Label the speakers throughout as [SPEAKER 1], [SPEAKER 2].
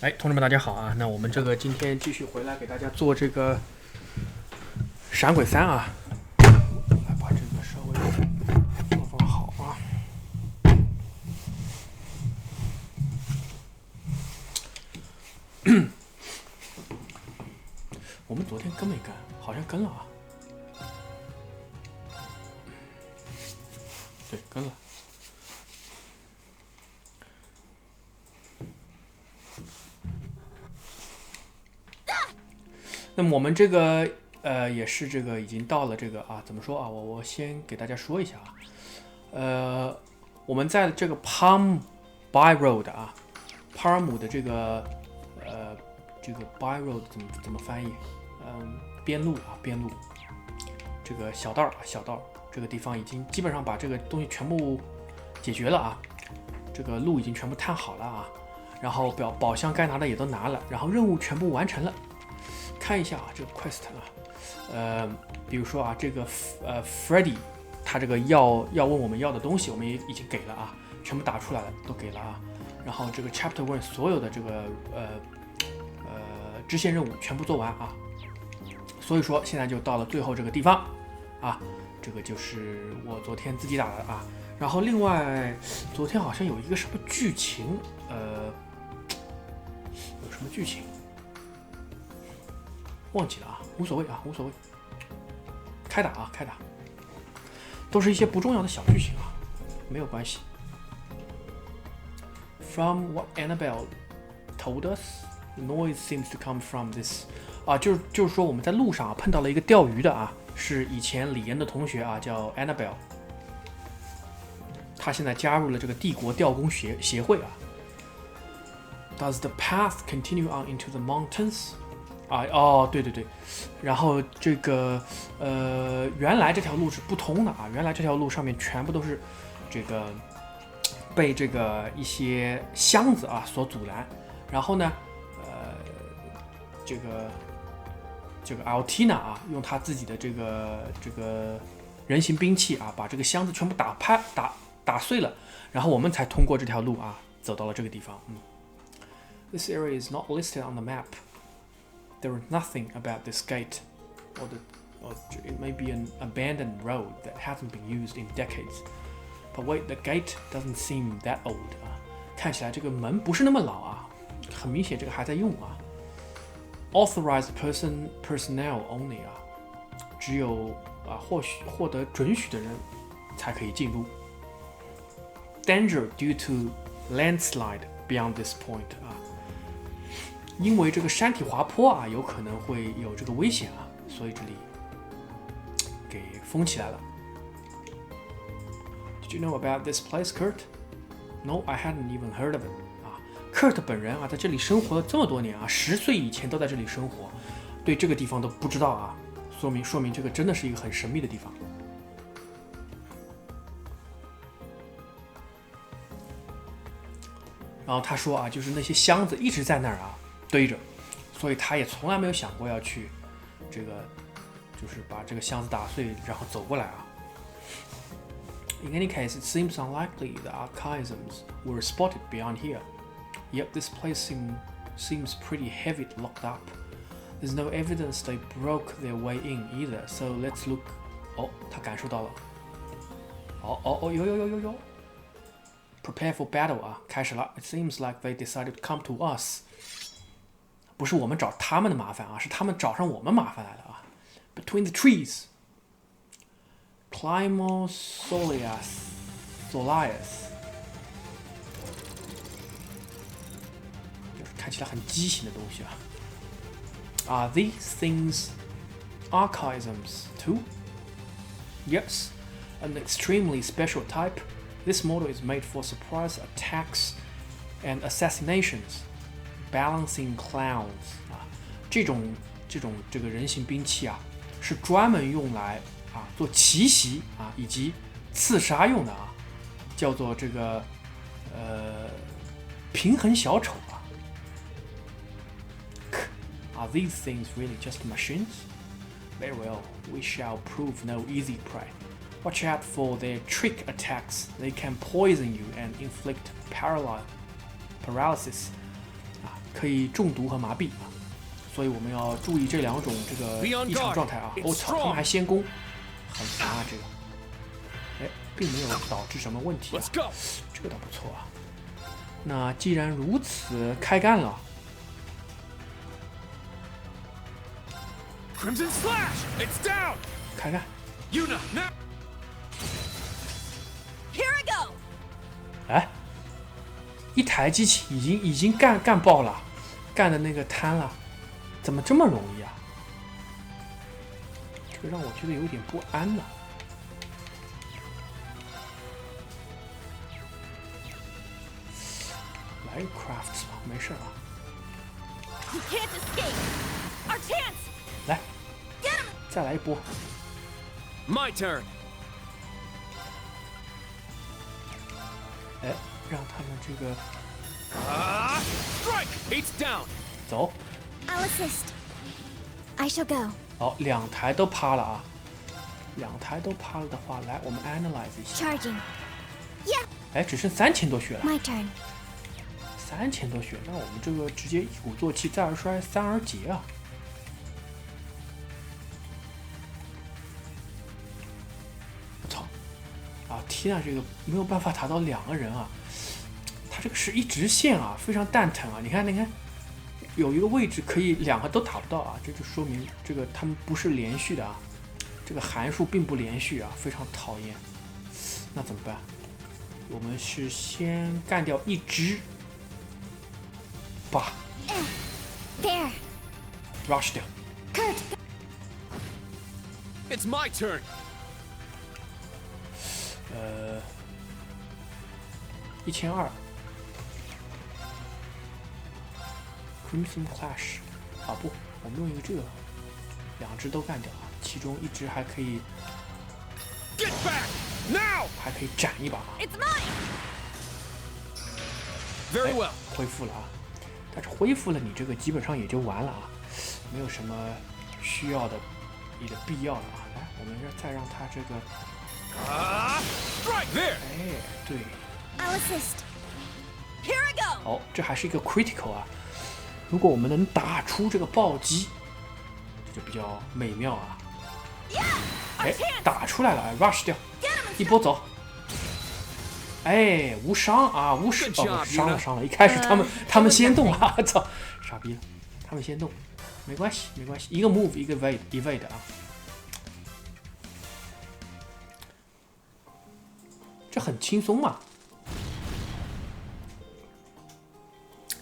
[SPEAKER 1] 哎，同志们，大家好啊！那我们这个今天继续回来给大家做这个闪鬼3啊，来把这个稍微放好啊。我们昨天跟没跟？好像跟了啊。对，跟了。那么我们这个也是这个已经到了这个啊，怎么说啊？我先给大家说一下啊，我们在这个 Palm by Road 啊，帕尔姆的这个这个 by road 怎么翻译？边路啊，边路，这个小道这个地方已经基本上把这个东西全部解决了啊，这个路已经全部探好了啊，然后宝箱该拿的也都拿了，然后任务全部完成了。看一下啊，这个 quest 啊，比如说啊，这个Freddy 他这个要问我们要的东西，我们也已经给了啊，全部打出来了，都给了啊。然后这个 Chapter 1所有的这个支线任务全部做完啊，所以说现在就到了最后这个地方啊，这个就是我昨天自己打的啊。然后另外昨天好像有一个什么剧情，有什么剧情？忘记了啊，无所谓啊，无所谓。开打啊，开打，都是一些不重要的小剧情啊，没有关系。From what Annabelle told us, the noise seems to come from this. 啊，就是说我们在路上啊碰到了一个钓鱼的啊，是以前李岩的同学啊，叫 Annabelle。他现在加入了这个帝国钓工协会啊。Does the path continue on into the mountains? 啊哦，对，然后这个原来这条路是不通的啊，原来这条路上面全部都是这个被这个一些箱子啊所阻拦，然后呢，这个 Altina 啊，用他自己的这个人形兵器啊，把这个箱子全部打碎了，然后我们才通过这条路啊，走到了这个地方。This area is not listed on the map.There is nothing about this gate, or it may be an abandoned road that hasn't been used in decades. But wait, the gate doesn't seem that old 啊，看起来这个门不是那么老啊，很明显这个还在用啊。Authorized personnel only 啊，只有啊获得准许的人才可以进入。Danger due to landslide beyond this point 啊。因为这个山体滑坡啊，有可能会有这个危险啊，所以这里给封起来了。Did you know about this place, Kurt? No, I hadn't even heard of it. 啊 ，Kurt 本人啊，在这里生活了这么多年啊，10岁以前都在这里生活，对这个地方都不知道啊，说明这个真的是一个很神秘的地方。然后他说啊，就是那些箱子一直在那儿啊。堆着，所以他也从来没有想过要去这个，就是把这个箱子打碎，然后走过来啊。In any case, it seems unlikely the archaisms were spotted beyond here. Yet this place seems pretty heavy locked up. There's no evidence they broke their way in either. So let's look. 哦，他感受到了。有。Prepare for battle 啊，开始了。It seems like they decided to come to us.不是我们找他们的麻烦啊，是他们找上我们麻烦来了啊。Between the trees, Climosoleus, Solius， 就是看起来很畸形的东西啊。Are these things archaisms too? Yes, an extremely special type. This model is made for surprise attacks and assassinations.Balancing clowns 啊，这个人形兵器啊，是专门用来啊做奇袭啊以及刺杀用的啊，叫做这个平衡小丑啊。Are these things really just machines? Very well, we shall prove no easy prey. Watch out for their trick attacks. They can poison you and inflict paralysis. 可以中毒和麻痹啊，所以我们要注意这两种这个异常状态啊。我操，他们还先攻，很烦啊这个。哎，并没有导致什么问题啊，这个倒不错啊。那既然如此，开干了。开干。哎，一台机器已经干爆了，干的那个瘫了，怎么这么容易啊？这个让我觉得有点不安呢。来 crafts 吧，没事啊。来，再来一波。
[SPEAKER 2] My turn.
[SPEAKER 1] 哎，让他们这个
[SPEAKER 2] strike. It's down.
[SPEAKER 1] 走。
[SPEAKER 3] I'll assist. I shall go.
[SPEAKER 1] 好，两台都趴了啊！两台都趴了的话，来，我们 analyze 一下。
[SPEAKER 3] Charging. Yeah.
[SPEAKER 1] 哎，只剩3000多血了。
[SPEAKER 3] My turn.
[SPEAKER 1] 3000多血，那我们这个直接一鼓作气，再而衰，三而竭啊！我操！啊，天啊，这个没有办法打到2个人啊！他这个是一直线啊，非常蛋疼啊！你看，有一个位置可以2个都打不到啊，这就说明这个他们不是连续的啊，这个函数并不连续啊，非常讨厌。那怎么办？我们是先干掉一只。把
[SPEAKER 3] There.
[SPEAKER 1] rush 掉。
[SPEAKER 3] Kurt.
[SPEAKER 2] It's my turn.
[SPEAKER 1] 1200 Crimson Clash 啊不，我们用一个这个，2只都干掉啊，其中1只还可以
[SPEAKER 2] Get back now.
[SPEAKER 1] 还可以斩一把啊。
[SPEAKER 3] It's mine.
[SPEAKER 2] Very well.
[SPEAKER 1] 恢复了啊，但是恢复了你这个基本上也就完了啊，没有什么需要的你的必要了啊。来，我们再让他这个
[SPEAKER 2] strike there.
[SPEAKER 1] 哎，对。
[SPEAKER 3] I'll assist. Here I go.
[SPEAKER 1] 好，这还是一个 critical 啊。如果我们能打出这个暴击，这就比较美妙啊。哎，打出来了，哎 ，rush 掉，一波走。哎，无伤啊，无伤哦，伤了。一开始他们先动啊，操，傻逼了，他们先动，没关系，一个 move 一个 evade 啊。这很轻松嘛。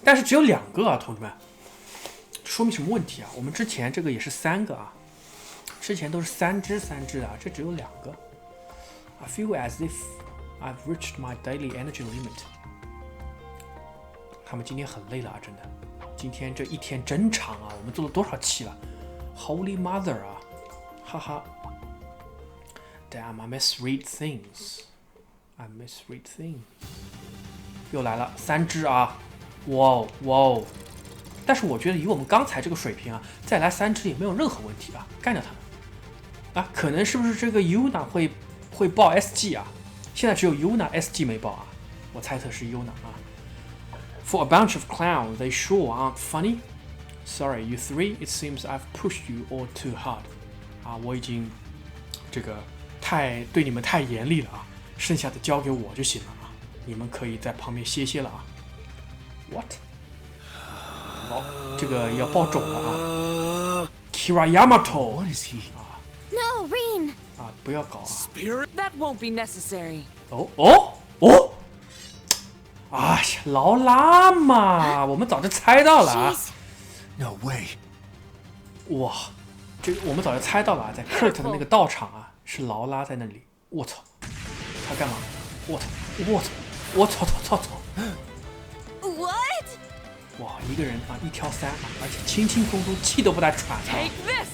[SPEAKER 1] 但是只有2个啊，同志们，说明什么问题啊？我们之前这个也是3个啊，之前都是3只啊，这只有2个。I feel as if I've reached my daily energy limit。他们今天很累了啊，真的。今天这一天真长啊，我们做了多少期了 ？Holy Mother 啊，哈哈。Damn, I misread things. I misread things. 又来了3只啊！哇哦！但是我觉得以我们刚才这个水平啊，再来3只也没有任何问题啊，干掉他们啊！可能是不是这个 Yuna 会爆 SG 啊？现在只有 Yuna SG 没爆啊，我猜测是 Yuna 啊。For a bunch of clowns, they sure aren't funny. Sorry, you three. It seems I've pushed you all too hard. 啊，我已经这个对你们太严厉了啊，剩下的交给我就行了啊，你们可以在旁边歇了啊。What？ 好，这个要爆种了啊 ！Kira Yamato。
[SPEAKER 2] What is he?
[SPEAKER 3] No, Reen.
[SPEAKER 1] 啊，不要搞啊！
[SPEAKER 2] Spirit?
[SPEAKER 4] That won't be necessary.
[SPEAKER 1] 哦！哎呀，劳拉嘛，我们早就猜到了啊！
[SPEAKER 3] Jeez.
[SPEAKER 2] No way.
[SPEAKER 1] 哇，这个我们早就猜到了啊，在 Kurt 的那个道场啊，是劳拉在那里。我操，他干嘛？我操！
[SPEAKER 3] What?
[SPEAKER 1] 哇，一个人啊，1挑3啊，而且轻轻松松，气都不带喘的。
[SPEAKER 4] Take this.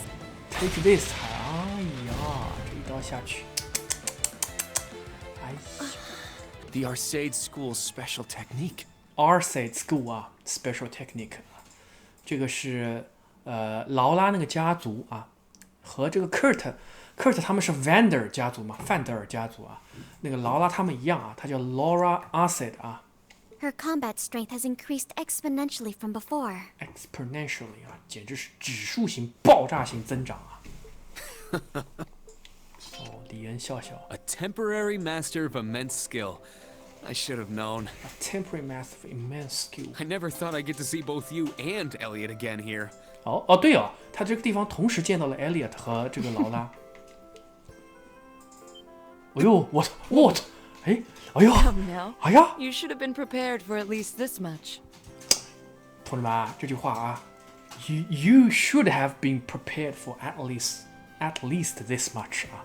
[SPEAKER 1] Take this， 哎呀，这一刀下去，哎呀
[SPEAKER 2] The Arcade School's special technique.，Arcade
[SPEAKER 1] School 啊 ，Special Technique 啊，这个是劳拉那个家族啊，和这个 Kurt 他们是 Vander 家族嘛，范德尔家族啊，那个劳拉他们一样啊，他叫 Laura Arcade 啊。
[SPEAKER 3] Her combat strength has increased exponentially from before.
[SPEAKER 1] Exponentially 啊，简直是指数型爆炸性增长啊！哦，李恩笑笑。
[SPEAKER 2] A temporary master of immense skill. I should have known.
[SPEAKER 1] A temporary master of immense skill.
[SPEAKER 2] I never thought I'd get to see both you and Elliot again here.
[SPEAKER 1] 哦，对哦，他这个地方同时见到了 Elliot 和这个劳拉。哎呦，我，哎呦，
[SPEAKER 4] Come now.
[SPEAKER 1] 哎呀，
[SPEAKER 4] You should have been prepared for at least this much.
[SPEAKER 1] 同志们啊，这句话啊 ，you should have been prepared for at least this much 啊，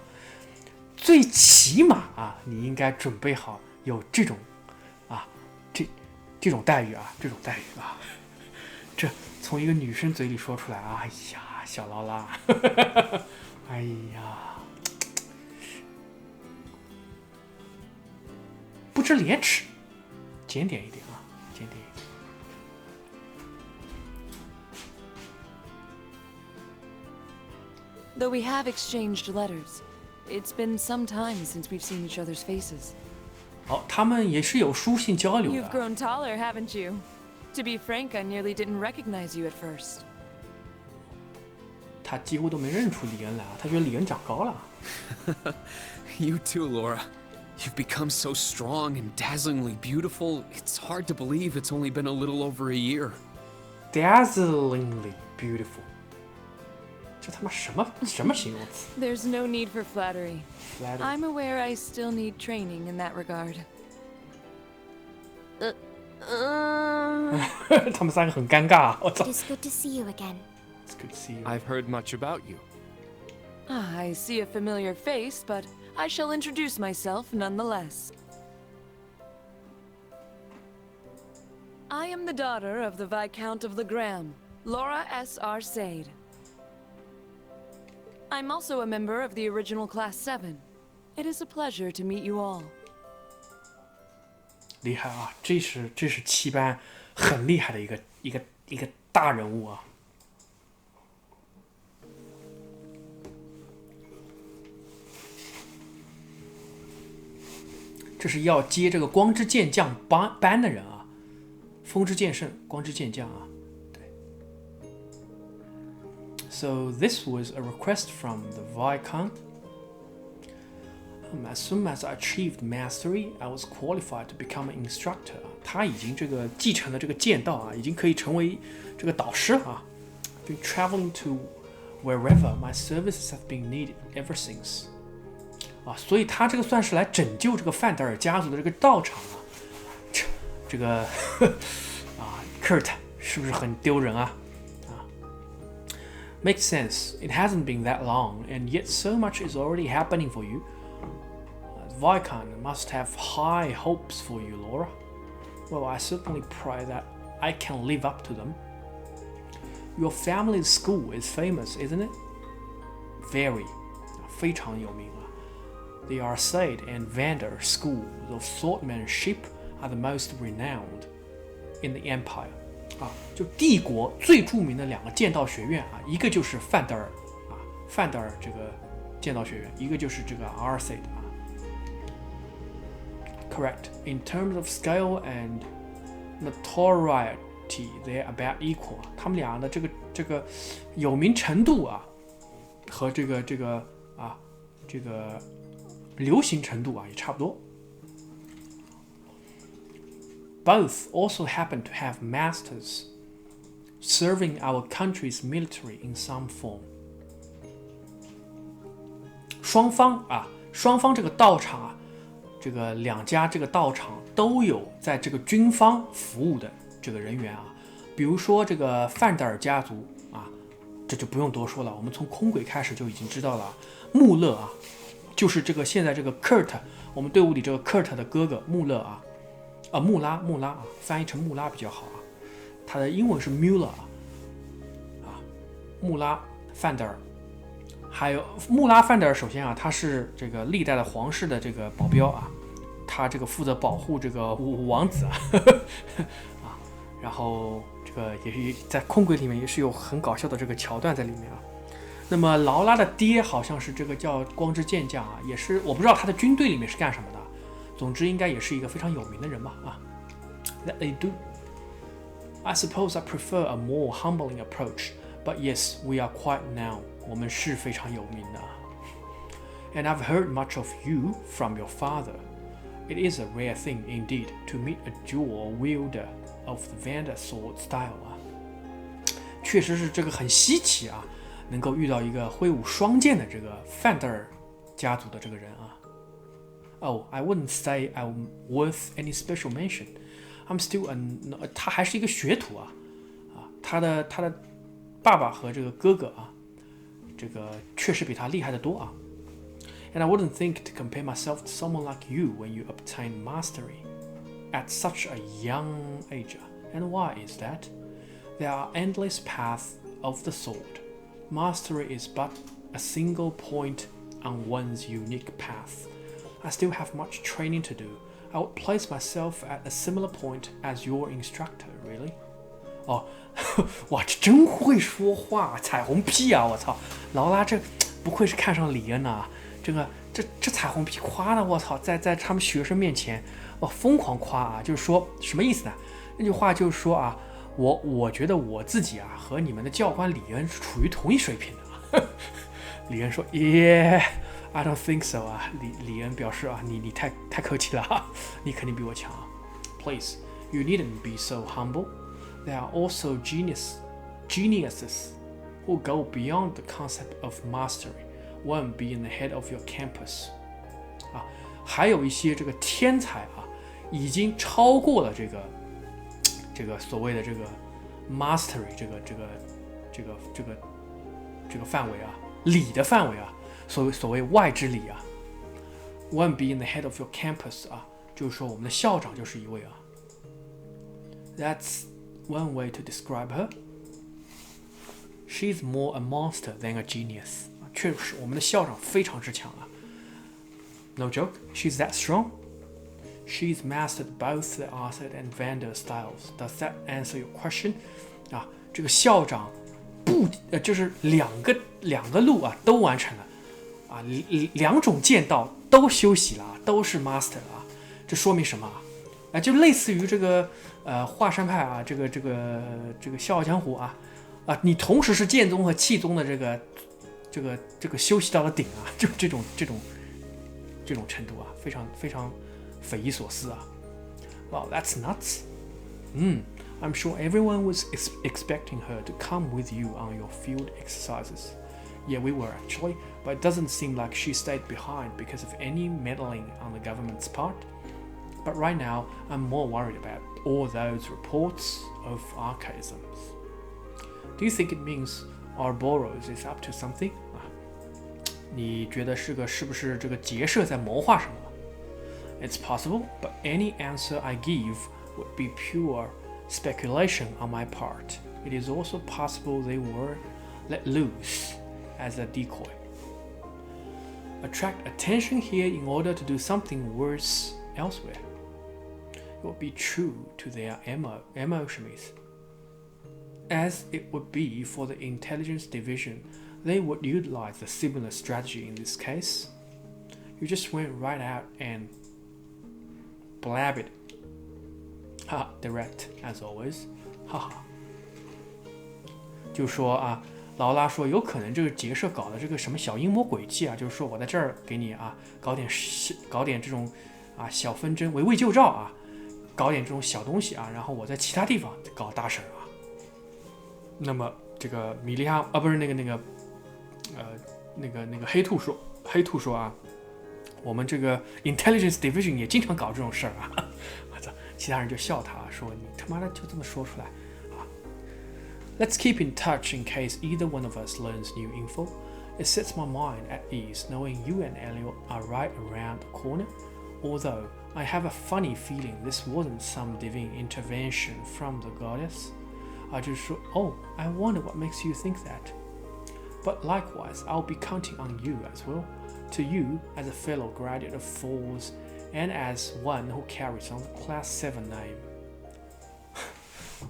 [SPEAKER 1] 最起码啊，你应该准备好有这种啊，这种待遇啊，这种待遇啊，这从一个女生嘴里说出来啊，哎呀，小劳拉，哎呀，不知廉耻，检点一点啊，检点一点。
[SPEAKER 4] Though we have exchanged letters, it's been some time since we've seen each other's faces.
[SPEAKER 1] 好，他们也是有书信交流
[SPEAKER 4] You've
[SPEAKER 1] 的。
[SPEAKER 4] grown taller, haven't you? To be frank, I nearly didn't recognize you at first.
[SPEAKER 1] 他几乎都没认出李恩来啊，他觉得李恩长高了。
[SPEAKER 2] You too, Laura. You've become so strong and dazzlingly beautiful, it's hard to believe it's only been a little over a year.
[SPEAKER 1] Dazzlingly beautiful， 这他妈什么形容词
[SPEAKER 4] There's no need for flattery.
[SPEAKER 1] ？Flattery
[SPEAKER 4] I'm aware I still need training in that regard.
[SPEAKER 1] 他们三个很尴尬啊！我操
[SPEAKER 3] It is good to see you again.！It's
[SPEAKER 1] good to see you.
[SPEAKER 2] I've heard much about you.
[SPEAKER 4] I see a familiar face, but I shall introduce myself nonetheless. I am the daughter of the Viscount of Legram, Laura S. Arcade. I'm also a member of the original Class 7. It is a pleasure to meet you all.
[SPEAKER 1] 厉害啊！这是七班很厉害的一个大人物啊！这是要接这个光之剑将班的人啊，风之剑圣，光之剑将啊，对。So this was a request from the Viscount. As soon as I achieved mastery, I was qualified to become an instructor. 他已经这个继承了这个剑道啊，已经可以成为这个导师了啊。Been traveling to wherever my services have been needed ever since. 啊，所以他这个算是来拯救这个范德尔家族的这个道场啊。这个啊 ，Kurt 是不是很丢人啊？ Makes sense. It hasn't been that long, and yet so much is already happening for you. Viscount must have high hopes for you, Laura. Well, I certainly pray that I can live up to them. Your family's school is famous, isn't it? Very. 非常有名啊。The Arcade and Vander schools of swordsmanship are the most renowned in the empire. 啊，就帝国最著名的两个剑道学院啊，一个就是范德尔啊，范德尔这个剑道学院，一个就是这个 Arcade 啊。Correct. In terms of scale and notoriety, they're about equal. 他们俩的这个有名程度啊，和这个流行程度啊也差不多。Both also happen to have masters serving our country's military in some form. 双方这个道场啊，这个两家这个道场都有在这个军方服务的这个人员啊，比如说这个范德尔家族啊，这就不用多说了，我们从空轨开始就已经知道了。穆勒啊，就是这个现在这个 Kurt， 我们队伍里这个 Kurt 的哥哥穆勒啊。穆拉啊，翻译成穆拉比较好啊。他的英文是 Muller 啊，穆拉范德尔。还有穆拉范德尔，首先啊，他是这个历代的皇室的这个保镖啊，他这个负责保护这个王子啊，啊，然后这个也是在空轨里面也是有很搞笑的这个桥段在里面啊。那么劳拉的爹好像是这个叫光之剑将啊，也是我不知道他的军队里面是干什么的。总之应该也是一个非常有名的人吧啊。that they do. I suppose I prefer a more humbling approach, but yes, we are quite now. 我们是非常有名的。And I've heard much of you from your father. It is a rare thing indeed to meet a dual wielder of the Vander sword style 啊，确实是这个很稀奇啊，能够遇到一个挥舞双剑的这个范德尔家族的这个人啊。Oh, I wouldn't say I'm worth any special mention. I'm still他还是一个学徒啊，他的爸爸和这个哥哥啊，这个确实比他厉害得多啊。And I wouldn't think to compare myself to someone like you when you obtain mastery at such a young age. And why is that? There are endless paths of the sword. Mastery is but a single point on one's unique path. I still have much training to do. I would place myself at a similar point as your instructor, really. 哦，哇，这真会说话，彩虹屁啊！我操，劳拉这不愧是看上李恩啊！这彩虹屁夸的，我操，在他们学生面前，哇，疯狂夸啊！就是说什么意思呢？那句话就是说啊，我觉得我自己啊和你们的教官李恩是处于同一水平的。李恩说 ，Yeah。I don't think so 啊，李恩表示啊，你太客气了啊，你肯定比我强啊。Please, you needn't be so humble. There are also geniuses who go beyond the concept of mastery. One being the head of your campus. 啊，还有一些这个天才啊，已经超过了这个所谓的这个 mastery 这个范围啊，理的范围啊。所谓外之理啊 ，One being the head of your campus 啊，就是说我们的校长就是一位啊。That's one way to describe her. She's more a monster than a genius. 确实，我们的校长非常之强啊。No joke, she's that strong. She's mastered both the Arthur and Vander styles. Does that answer your question? 啊，这个校长就是两个路啊都完成了。啊，两种剑道都修习了，都是 master 啊，这说明什么啊？就类似于这个华山派啊，这个笑傲江湖啊，你同时是剑宗和气宗的这个修习到了顶啊，就这种程度啊，非常匪夷所思啊。Wow, that's nuts. I'm sure everyone was expecting her to come with you on your field exercises. Yeah, we were actually, but it doesn't seem like she stayed behind because of any meddling on the government's part. But right now, I'm more worried about all those reports of archaisms. Do you think it means Ouroboros is up to something? 你觉得是不是这个结社在谋划什么？ It's possible, but any answer I give would be pure speculation on my part. It is also possible they were let loose as a decoy. Attract attention here in order to do something worse elsewhere. It would be true to their MO 什么意思？ As it would be for the intelligence division, they would utilize a similar strategy in this case. You just went right out and blab it. Direct as always. 哈哈。就说啊。劳拉说：“有可能这个结社搞的这个什么小阴谋诡计啊，就是说我在这儿给你啊搞点这种啊小纷争，围魏救赵啊，搞点这种小东西啊，然后我在其他地方搞大事啊。”那么这个米利亚不是那个黑兔说啊，我们这个 intelligence division 也经常搞这种事儿啊。我操，其他人就笑他说：“你他妈的就这么说出来。” Let's keep in touch in case either one of us learns new info. It sets my mind at ease knowing you and Elliot are right around the corner. Although I have a funny feeling this wasn't some divine intervention from the goddess. I just thought, oh, I wonder what makes you think that. But likewise, I'll be counting on you as well. To you, as a fellow graduate of Falls, and as one who carries on the Class 7 name.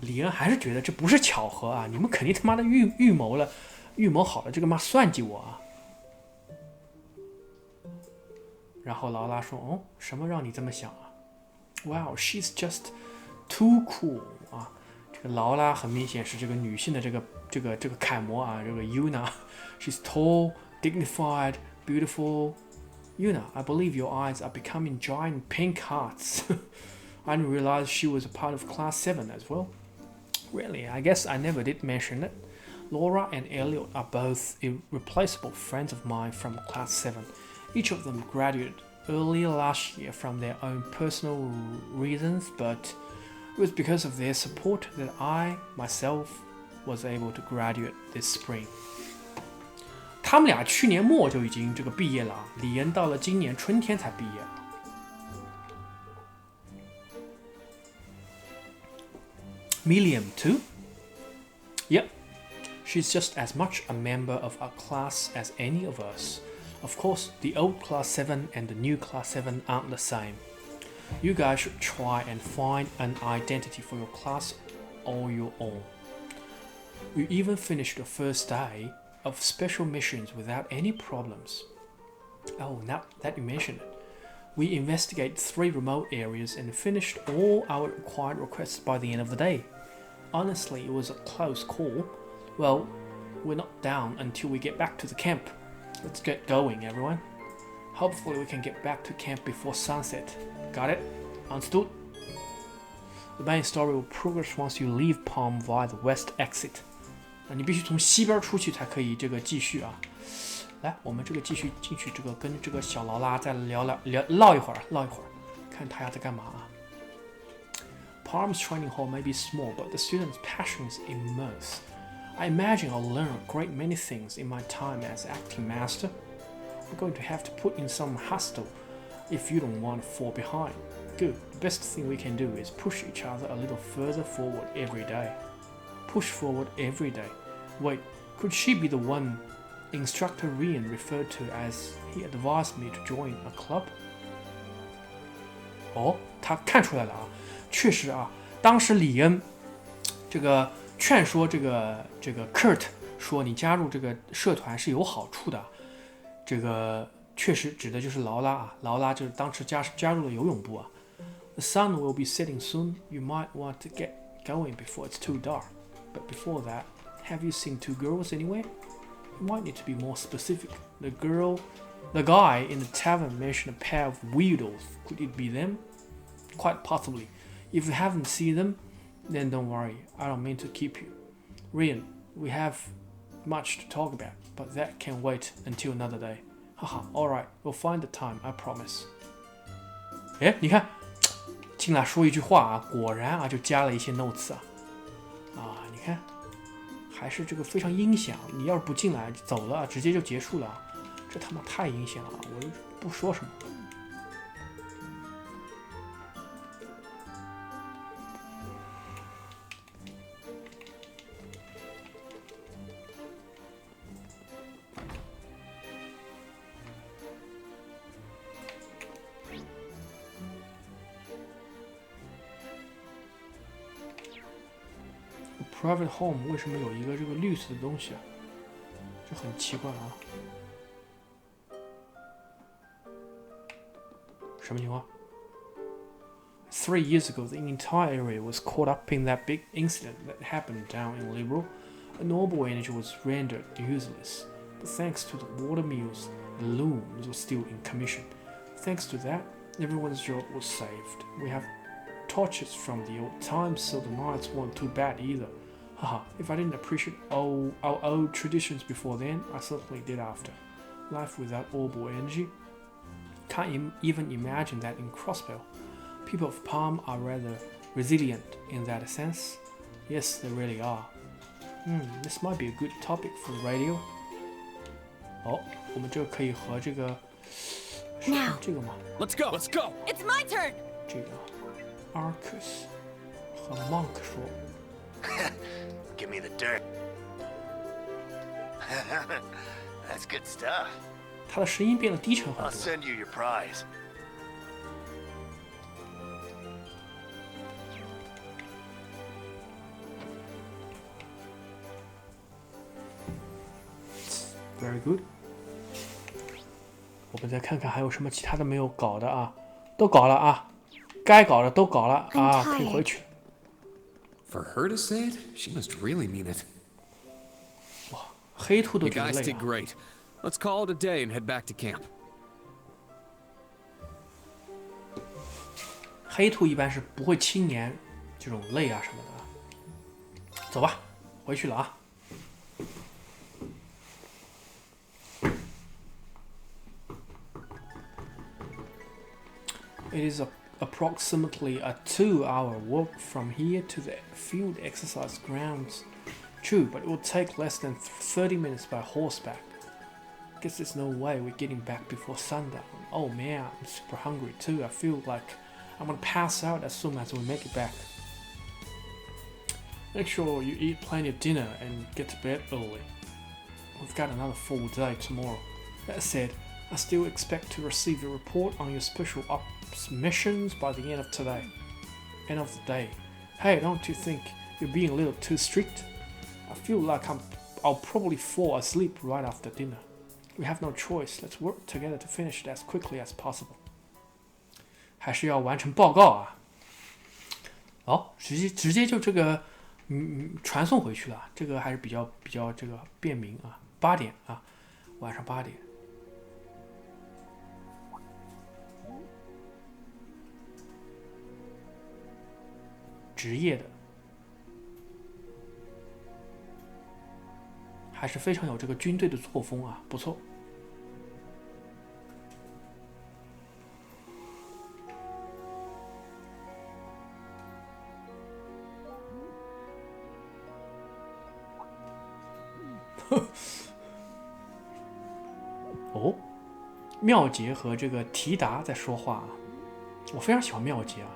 [SPEAKER 1] 李恩还是觉得这不是巧合啊！你们肯定他妈的预谋好了这个妈算计我啊！然后劳拉说：“哦，什么让你这么想啊 ？”Wow, she's just too cool 啊。这个劳拉很明显是这个女性的这个楷模啊，这个 Yuna。She's tall, dignified, beautiful. Yuna, I believe your eyes are becoming giant pink hearts. I didn't realize she was a part of Class 7 as well. Really, I guess I never did mention it. Laura and Elliot are both irreplaceable friends of mine from Class 7. Each of them graduated earlier last year from their own personal reasons, but it was because of their support that I, myself, was able to graduate this spring. 他们俩去年末就已经这个毕业了啊，李恩到了今年春天才毕业。Milliam too? Yep. She's just as much a member of our class as any of us. Of course, the old Class 7 and the new Class 7 aren't the same. You guys should try and find an identity for your class or your own. We even finished the first day of special missions without any problems. Oh, now that you mention it, we investigated 3 remote areas and finished all our required requests by the end of the day. Honestly, it was a close call. Well, we're not down until we get back to the camp. Let's get going, everyone. Hopefully we can get back to camp before sunset. Got it? Understood? The main story will progress once you leave Palm via the west exit. 你必须从西边出去才可以这个继续啊。来，我们这个继续进去，这个跟这个小劳拉再唠一会儿，看他要在干嘛啊。Palm's training hall may be small, but the students' passion is immense. I imagine I'll learn a great many things in my time as acting master. We're going to have to put in some hustle if you don't want to fall behind. Good. The best thing we can do is push each other a little further forward every day. Push forward every day. Wait, could she be the one Instructor Rian referred to as he advised me to join a club? 哦，他看出来了啊，确实啊，当时李恩这个劝说这个 Kurt 说你加入这个社团是有好处的，这个确实指的就是劳拉啊，劳拉就是当时加入了游泳部啊。The sun will be setting soon. You might want to get going before it's too dark. But before that, have you seen 2 girls anywhere? You might need to be more specific. The guy in the tavern mentioned a pair of weirdos. Could it be them? Quite possibly. If you haven't seen them, then don't worry. I don't mean to keep you. Rian, we have much to talk about, but that can wait until another day. Haha, alright, we'll find the time, I promise. 哎，你看，进来说一句话啊，果然啊就加了一些 notes 啊。你看，还是这个非常阴险。你要是不进来走了，直接就结束了，这他妈太阴险了，我就不说什么。Private home 为什么有一个这个绿色的东西啊？这很奇怪啊！什么情况 ？3 years ago, the entire area was caught up in that big incident that happened down in Liberal. And orbital energy was rendered useless, but thanks to the water mills, the looms were still in commission. Thanks to that, everyone's job was saved. We have torches from the old times, so the nights weren't too bad either. Haha, if I didn't appreciate our old traditions before then, I certainly did after. Life without orbital energy? Can't even imagine that in Crossbell. People of Palm are rather resilient in that sense. Yes, they really are. This might be a good topic for the radio. 哦，我们这个可以和这个
[SPEAKER 3] Now.
[SPEAKER 1] 这个吗？
[SPEAKER 2] Let's go! Let's go!
[SPEAKER 4] It's my turn!
[SPEAKER 1] 这个 Arcus 和 Monk 说。
[SPEAKER 5] Give me the dirt. That's good stuff.
[SPEAKER 1] 他的声音变得低沉很
[SPEAKER 5] I'll
[SPEAKER 1] 多。
[SPEAKER 5] send you your prize.
[SPEAKER 1] Very good. 我们再看看还有什么其他的没有搞的啊，都搞了啊，该搞的都搞了啊，可以回去。
[SPEAKER 2] For her to say it, she must really mean it.
[SPEAKER 1] 哇，黑兔都
[SPEAKER 2] You
[SPEAKER 1] 觉得
[SPEAKER 2] guys
[SPEAKER 1] 累
[SPEAKER 2] did
[SPEAKER 1] 啊。
[SPEAKER 2] great. Let's call it a day and head back to camp.
[SPEAKER 1] 黑兔一般是不会轻言这种累啊什么的。走吧，回去了啊。It is approximately a 2-hour walk from here to the field exercise grounds. True, but it will take less than 30 minutes by horseback. Guess there's no way we're getting back before sundown. Oh man, I'm super hungry too. I feel like I'm gonna pass out as soon as we make it back. Make sure you eat plenty of dinner and get to bed early. We've got another full day tomorrow. That said, I still expect to receive a report on your special ops missions by the end of today. End of the day. Hey, don't you think you're being a little too strict? I feel like I'll probably fall asleep right after dinner. We have no choice. Let's work together to finish it as quickly as possible. 还是要完成报告啊。好，直接就这个传送回去了，这个还是比较这个便民啊。8点啊，晚上8点。职业的，还是非常有这个军队的作风啊，不错。哦，妙杰和这个提达在说话啊，我非常喜欢妙杰啊，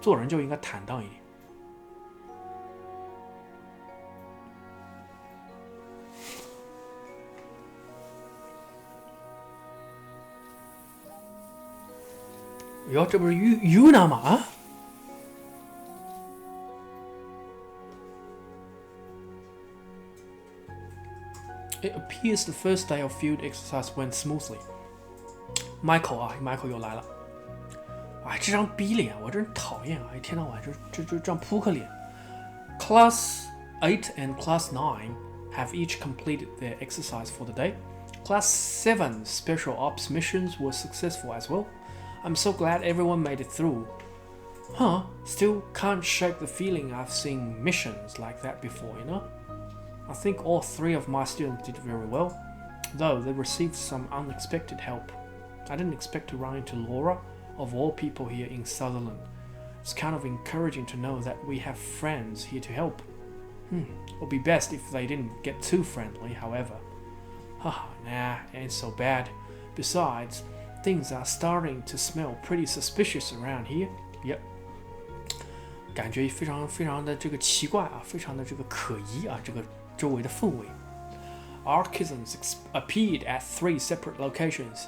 [SPEAKER 1] 做人就应该坦荡一点。哟，这不是Yuna吗？啊？ It appears the first day of field exercise went smoothly. Michael 啊 ，Michael 又来了。哎，这张逼脸我真讨厌啊！一天到晚这张扑克脸。Class 8 and Class 9 have each completed their exercise for the day. Class 7 special ops missions were successful as well. I'm so glad everyone made it through. Huh? Still can't shake the feeling I've seen missions like that before, you know? I think all 3 of my students did very well, though they received some unexpected help. I didn't expect to run into Laura, of all people here in Sutherland. It's kind of encouraging to know that we have friends here to help. It would be best if they didn't get too friendly, however. Haha, nah, it ain't so bad. Besides, things are starting to smell pretty suspicious around here. Yep. 感觉非常的这个奇怪啊，非常的这个可疑啊，这个周围的氛围。Artisans appeared at 3 separate locations.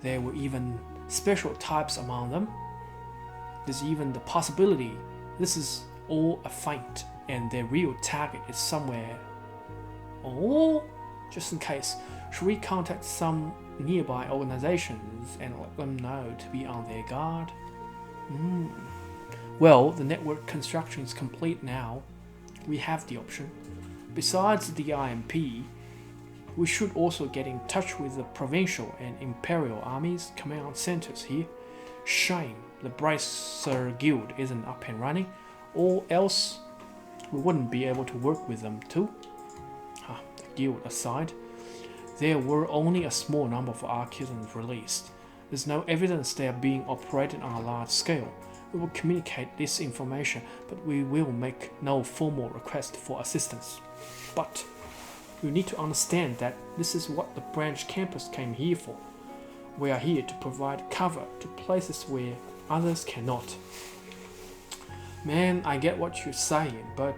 [SPEAKER 1] There were even special types among them. There's even the possibility this is all a feint and their real target is somewhere. Oh, just in case, should we contact some nearby organizations and let them know to be on their guard? Well, the network construction is complete now. We have the option. Besides the IMP, we should also get in touch with the provincial and imperial armies command centers here. Shame the Bracer Guild isn't up and running, or else we wouldn't be able to work with them too. The guild aside, there were only a small number of artisans released. There's no evidence they are being operated on a large scale. We will communicate this information, but we will make no formal request for assistance. But you need to understand that this is what the branch campus came here for. We are here to provide cover to places where others cannot. Man, I get what you're saying, but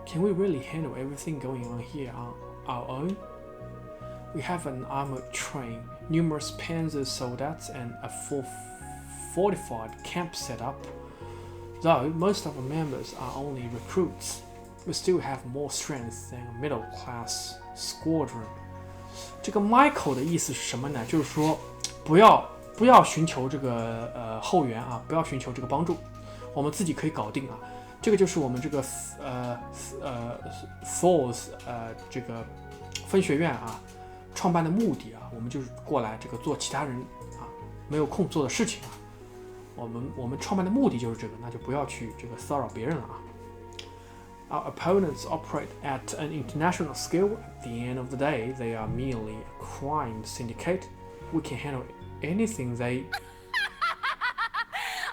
[SPEAKER 1] can we really handle everything going on here on our own? We have an armored train, numerous panzer soldats, and a fortified camp set up. Though most of our members are only recruits, we still have more strength than a middle-class squadron. 这个 Michael 的意思是什么呢？就是说，不要寻求这个后援啊，不要寻求这个帮助，我们自己可以搞定啊。这个就是我们这个Falls 这个分学院啊创办的目的啊，我们就是过来这个做其他人啊没有空做的事情啊。我们创办的目的就是这个，那就不要去这个骚扰别人了啊。Our opponents operate at an international scale. At the end of the day, they are merely a crime syndicate. We can handle anything they.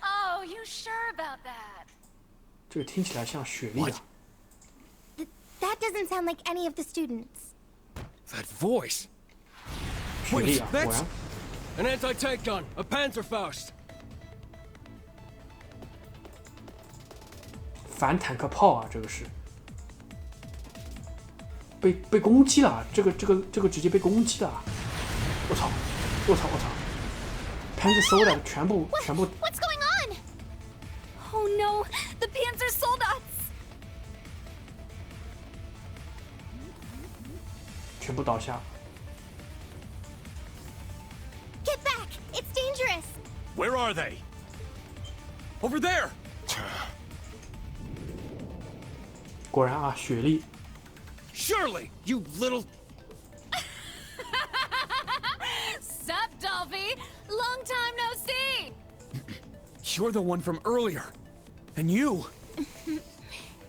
[SPEAKER 3] Oh, you sure about that?
[SPEAKER 1] 这个听起来像雪莉啊。
[SPEAKER 3] That doesn't sound like any of the students.
[SPEAKER 2] That voice.
[SPEAKER 1] 雪莉啊，果然。
[SPEAKER 6] An anti-tank gun, a Panzerfaust.
[SPEAKER 1] 反坦克炮啊，这个是被攻击了，这个直接被攻击了，我操 ！Panzer Soldat 全部
[SPEAKER 3] What's going on? Oh no, the Panzer Soldats!
[SPEAKER 1] 全部倒下。
[SPEAKER 3] Get back! It's dangerous!
[SPEAKER 5] Where are they?
[SPEAKER 6] Over there!
[SPEAKER 1] 果然啊，雪莉
[SPEAKER 2] Surely, you little.
[SPEAKER 3] Sup, Dolphy? Long time no see!
[SPEAKER 2] You're the one from earlier. And you.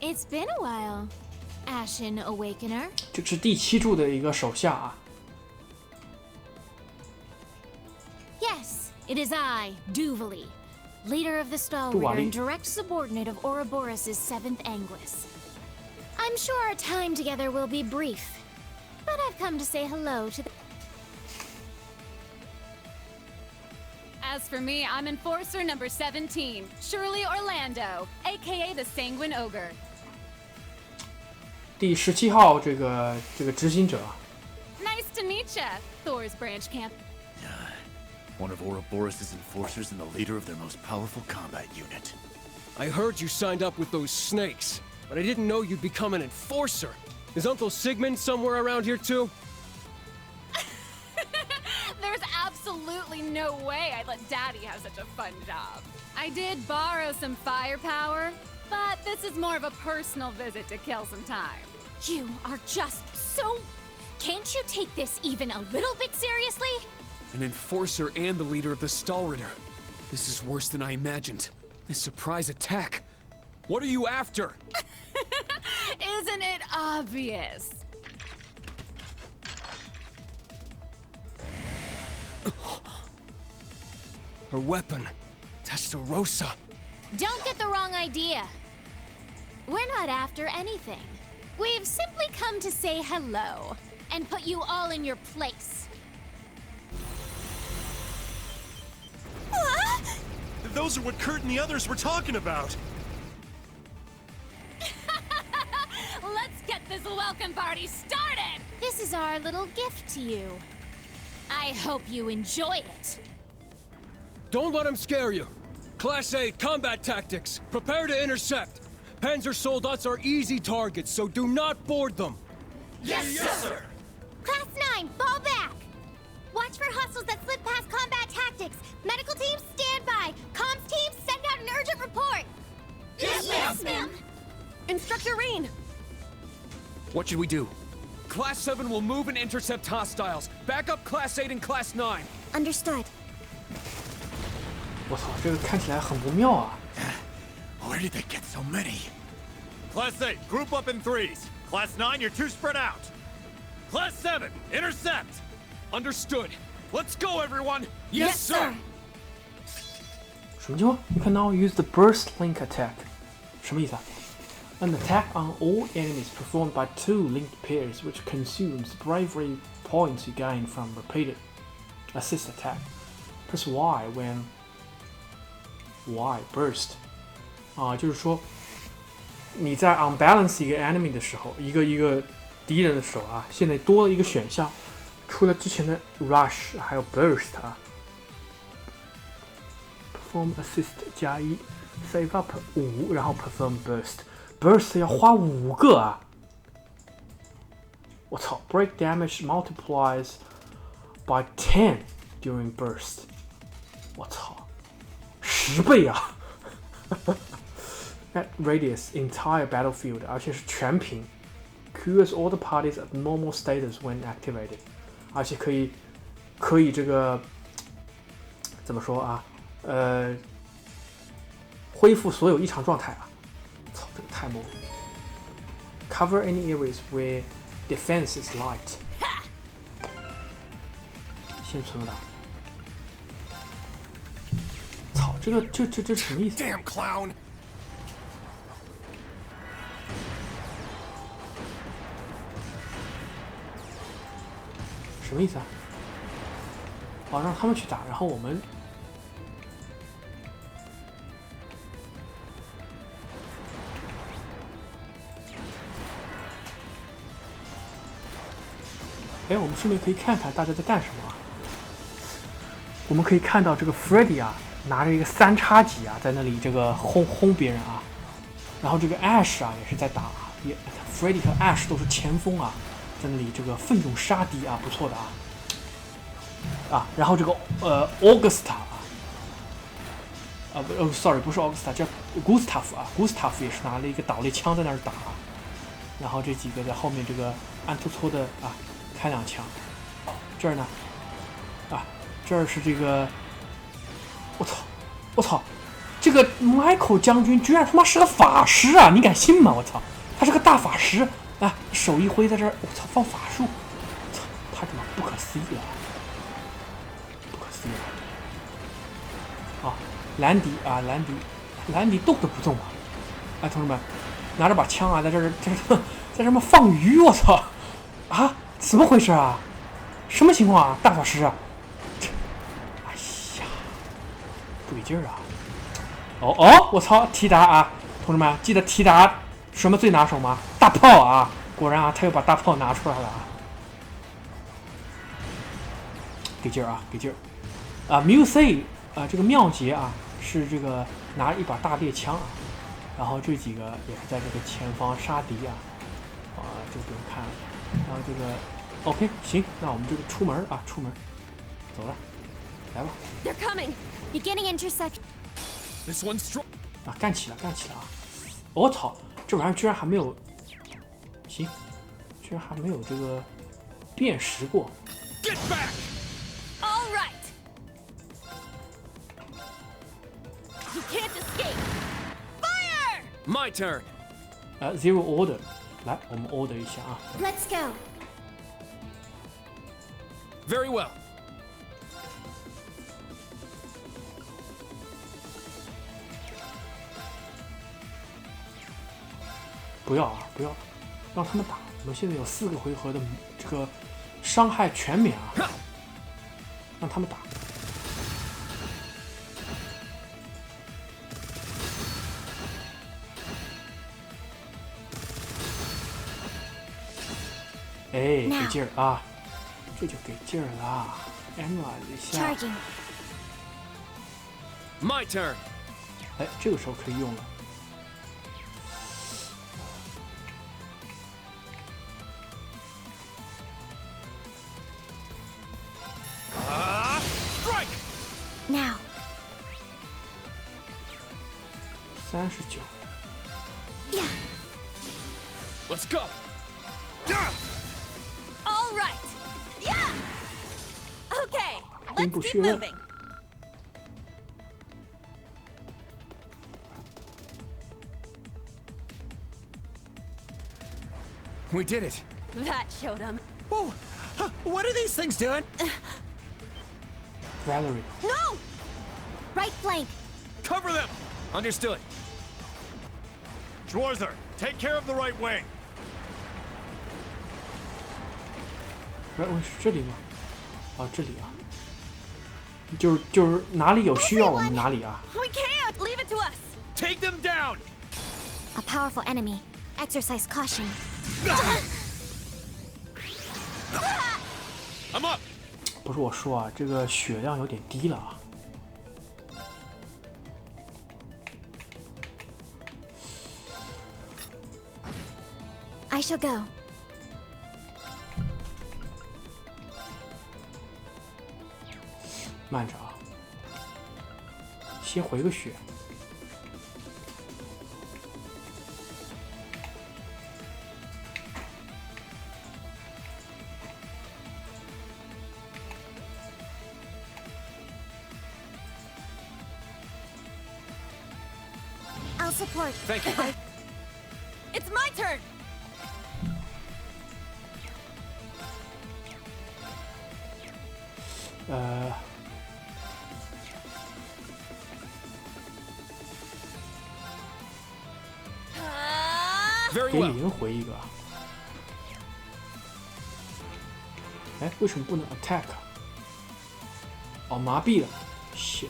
[SPEAKER 3] It's been a while, Ashen Awakener.
[SPEAKER 1] 这是第7柱的一个手下啊。
[SPEAKER 3] Yes, it is I, Duvali, leader of the Stalwart and direct subordinate of Ouroboros' 7th Anguis. I'm sure our time together will be brief, but I've come to say hello to the...
[SPEAKER 7] As for me, I'm Enforcer number 17, Shirley Orlando, aka the Sanguine Ogre.
[SPEAKER 1] 第17号这个执行者。
[SPEAKER 7] Nice to meet ya, Thor's branch camp.
[SPEAKER 5] One of Ouroboros' enforcers and the leader of their most powerful combat unit.
[SPEAKER 6] I heard you signed up with those snakes, but I didn't know you'd become an enforcer. Is Uncle Sigmund somewhere around here too?
[SPEAKER 7] There's absolutely no way I'd let Daddy have such a fun job. I did borrow some firepower, but this is more of a personal visit to kill some time.
[SPEAKER 3] You are just so... Can't you take this even a little bit seriously?
[SPEAKER 2] An enforcer and the leader of the Stalritter. This is worse than I imagined. A surprise attack. What are you after?
[SPEAKER 7] Isn't it obvious?
[SPEAKER 2] Her weapon. Testarossa.
[SPEAKER 3] Don't get the wrong idea. We're not after anything. We've simply come to say hello and put you all in your place.
[SPEAKER 5] Those are what Kurt and the others were talking about.
[SPEAKER 7] Let's get this welcome party started!
[SPEAKER 3] This is our little gift to you. I hope you enjoy it.
[SPEAKER 6] Don't let him scare you. Class 8 combat tactics. Prepare to intercept. Panzer Soldats are easy targets, so do not board them.
[SPEAKER 5] Yes, sir!
[SPEAKER 3] Class 9, fall back! Watch for hostiles that slip past combat tactics. Medical teams, stand by. Comms teams, send out an urgent report. Yes, ma'am.
[SPEAKER 4] Instructor Reen!
[SPEAKER 2] What should we do? Class 7 will move and intercept hostiles. Back up Class 8 and Class 9.
[SPEAKER 3] Understood.
[SPEAKER 1] 我操，这个看起来很不妙啊！
[SPEAKER 5] Where did they get so many? Class 8, group up in threes. Class 9, you're 2 spread out. Class 7, intercept!
[SPEAKER 2] Understood. Let's go, everyone!
[SPEAKER 3] Yes, sir.
[SPEAKER 1] 什么情况 ？You can now use the burst link attack。什么意思啊 ？An attack on all enemies performed by 2 linked pairs, which consumes bravery points you gain from repeated assist attack. Press Y when Y burst。啊，就是说你在 unbalance 一个 enemy 的时候，一个敌人的时候啊，现在多了一个选项，除了之前的 rush 还有 burst 啊。Perform assist 加1 ，save up 5，然后 perform burst 要花5个啊！我操 ，break damage multiplies by 10 during burst， 我操，10倍啊！ That radius entire battlefield， 而且是全屏 ，cures all the parties at normal status when activated， 而且可以这个怎么说啊？恢复所有异常状态啊！操，这个太猛了。Cover any areas where defense is light。先存了它。操，这什么意思
[SPEAKER 5] Damn clown!
[SPEAKER 1] 什么意思啊？哦，让他们去打，然后我们。哎，我们顺便可以看看大家在干什么啊？我们可以看到这个 Freddy 啊，拿着一个3叉戟啊，在那里这个轰别人啊。然后这个 Ash 啊也是在打啊，Freddy 和 Ash 都是前锋啊，在那里这个奋勇杀敌啊，不错的啊。啊，然后这个Augusta 啊，sorry 不是 Augusta， 叫 Gustav 啊 ，Gustav 也是拿了一个倒立枪在那儿打啊。然后这几个在后面这个暗搓搓的啊。开2枪，这儿呢，啊，这儿是这个，我操，这个 Michael 将军居然他妈是个法师啊！你敢信吗？我操，他是个大法师啊，手一挥在这儿，我操，放法术，操，太他妈不可思议了，不可思议了！啊，兰迪动都不动啊！哎，同志们，拿着把枪啊，在这他妈放鱼，我操，啊！怎么回事啊？什么情况啊？大法师啊！哎呀，不给劲儿啊！我操！提达啊，同志们记得提达什么最拿手吗？大炮啊！果然啊，他又把大炮拿出来了啊！给劲儿啊，给劲儿！啊 ，Musei 啊，这个妙杰啊，是这个拿一把大猎枪啊，然后这几个也是在这个前方杀敌啊，这个不用看了。然后这个 OK 行，那我们这个出门啊，出门走了，来吧。
[SPEAKER 3] They're coming. Beginning intercept.
[SPEAKER 5] This one's strong.
[SPEAKER 1] 啊，干起了啊！我操，这玩意儿居然还没有，行，居然还没有这个辨识过。
[SPEAKER 5] Get back!
[SPEAKER 3] All right. You can't escape. Fire!
[SPEAKER 2] My turn.
[SPEAKER 1] Zero order， 来，我们 order 一下啊。
[SPEAKER 3] Let's go.
[SPEAKER 2] Very well.
[SPEAKER 1] 不要啊，不要，让他们打。我们现在有4个回合的这个伤害全免啊，让他们打。哎，给劲儿啊！这就给劲儿啦 ，analyze 一下。
[SPEAKER 3] Charging.
[SPEAKER 2] My turn.
[SPEAKER 1] 哎，这个时候可以用了。
[SPEAKER 5] Strike!
[SPEAKER 3] Now.
[SPEAKER 1] 39。Yeah.
[SPEAKER 2] Let's go.
[SPEAKER 3] All right. Yeah. Okay.
[SPEAKER 1] 兵
[SPEAKER 3] Let's
[SPEAKER 1] 不
[SPEAKER 3] keep
[SPEAKER 1] 血刃。
[SPEAKER 3] moving.
[SPEAKER 2] We did it.
[SPEAKER 3] That showed him.
[SPEAKER 5] Whoa! What are these things doing?
[SPEAKER 1] Valerie，
[SPEAKER 3] No. Right flank.
[SPEAKER 5] Cover them!
[SPEAKER 2] Understood.
[SPEAKER 5] Schwarzer, take care of the right wing.
[SPEAKER 1] 是这里吗？啊，这里啊，就是哪里有需要我们哪里啊。
[SPEAKER 3] We can't leave it to us.
[SPEAKER 5] Take them down!
[SPEAKER 3] A powerful enemy. Exercise caution.
[SPEAKER 5] I'm up!
[SPEAKER 1] 不是我说啊，这个血量有点低了啊。
[SPEAKER 3] I shall go.
[SPEAKER 1] 慢着啊，先回个血。
[SPEAKER 3] I'll support.
[SPEAKER 2] Thank you.
[SPEAKER 4] It's my turn!
[SPEAKER 2] Very
[SPEAKER 1] 给
[SPEAKER 2] well.
[SPEAKER 1] 李云回一个啊。哎，为什么不能 attack 啊？哦，麻痹了 ，shit。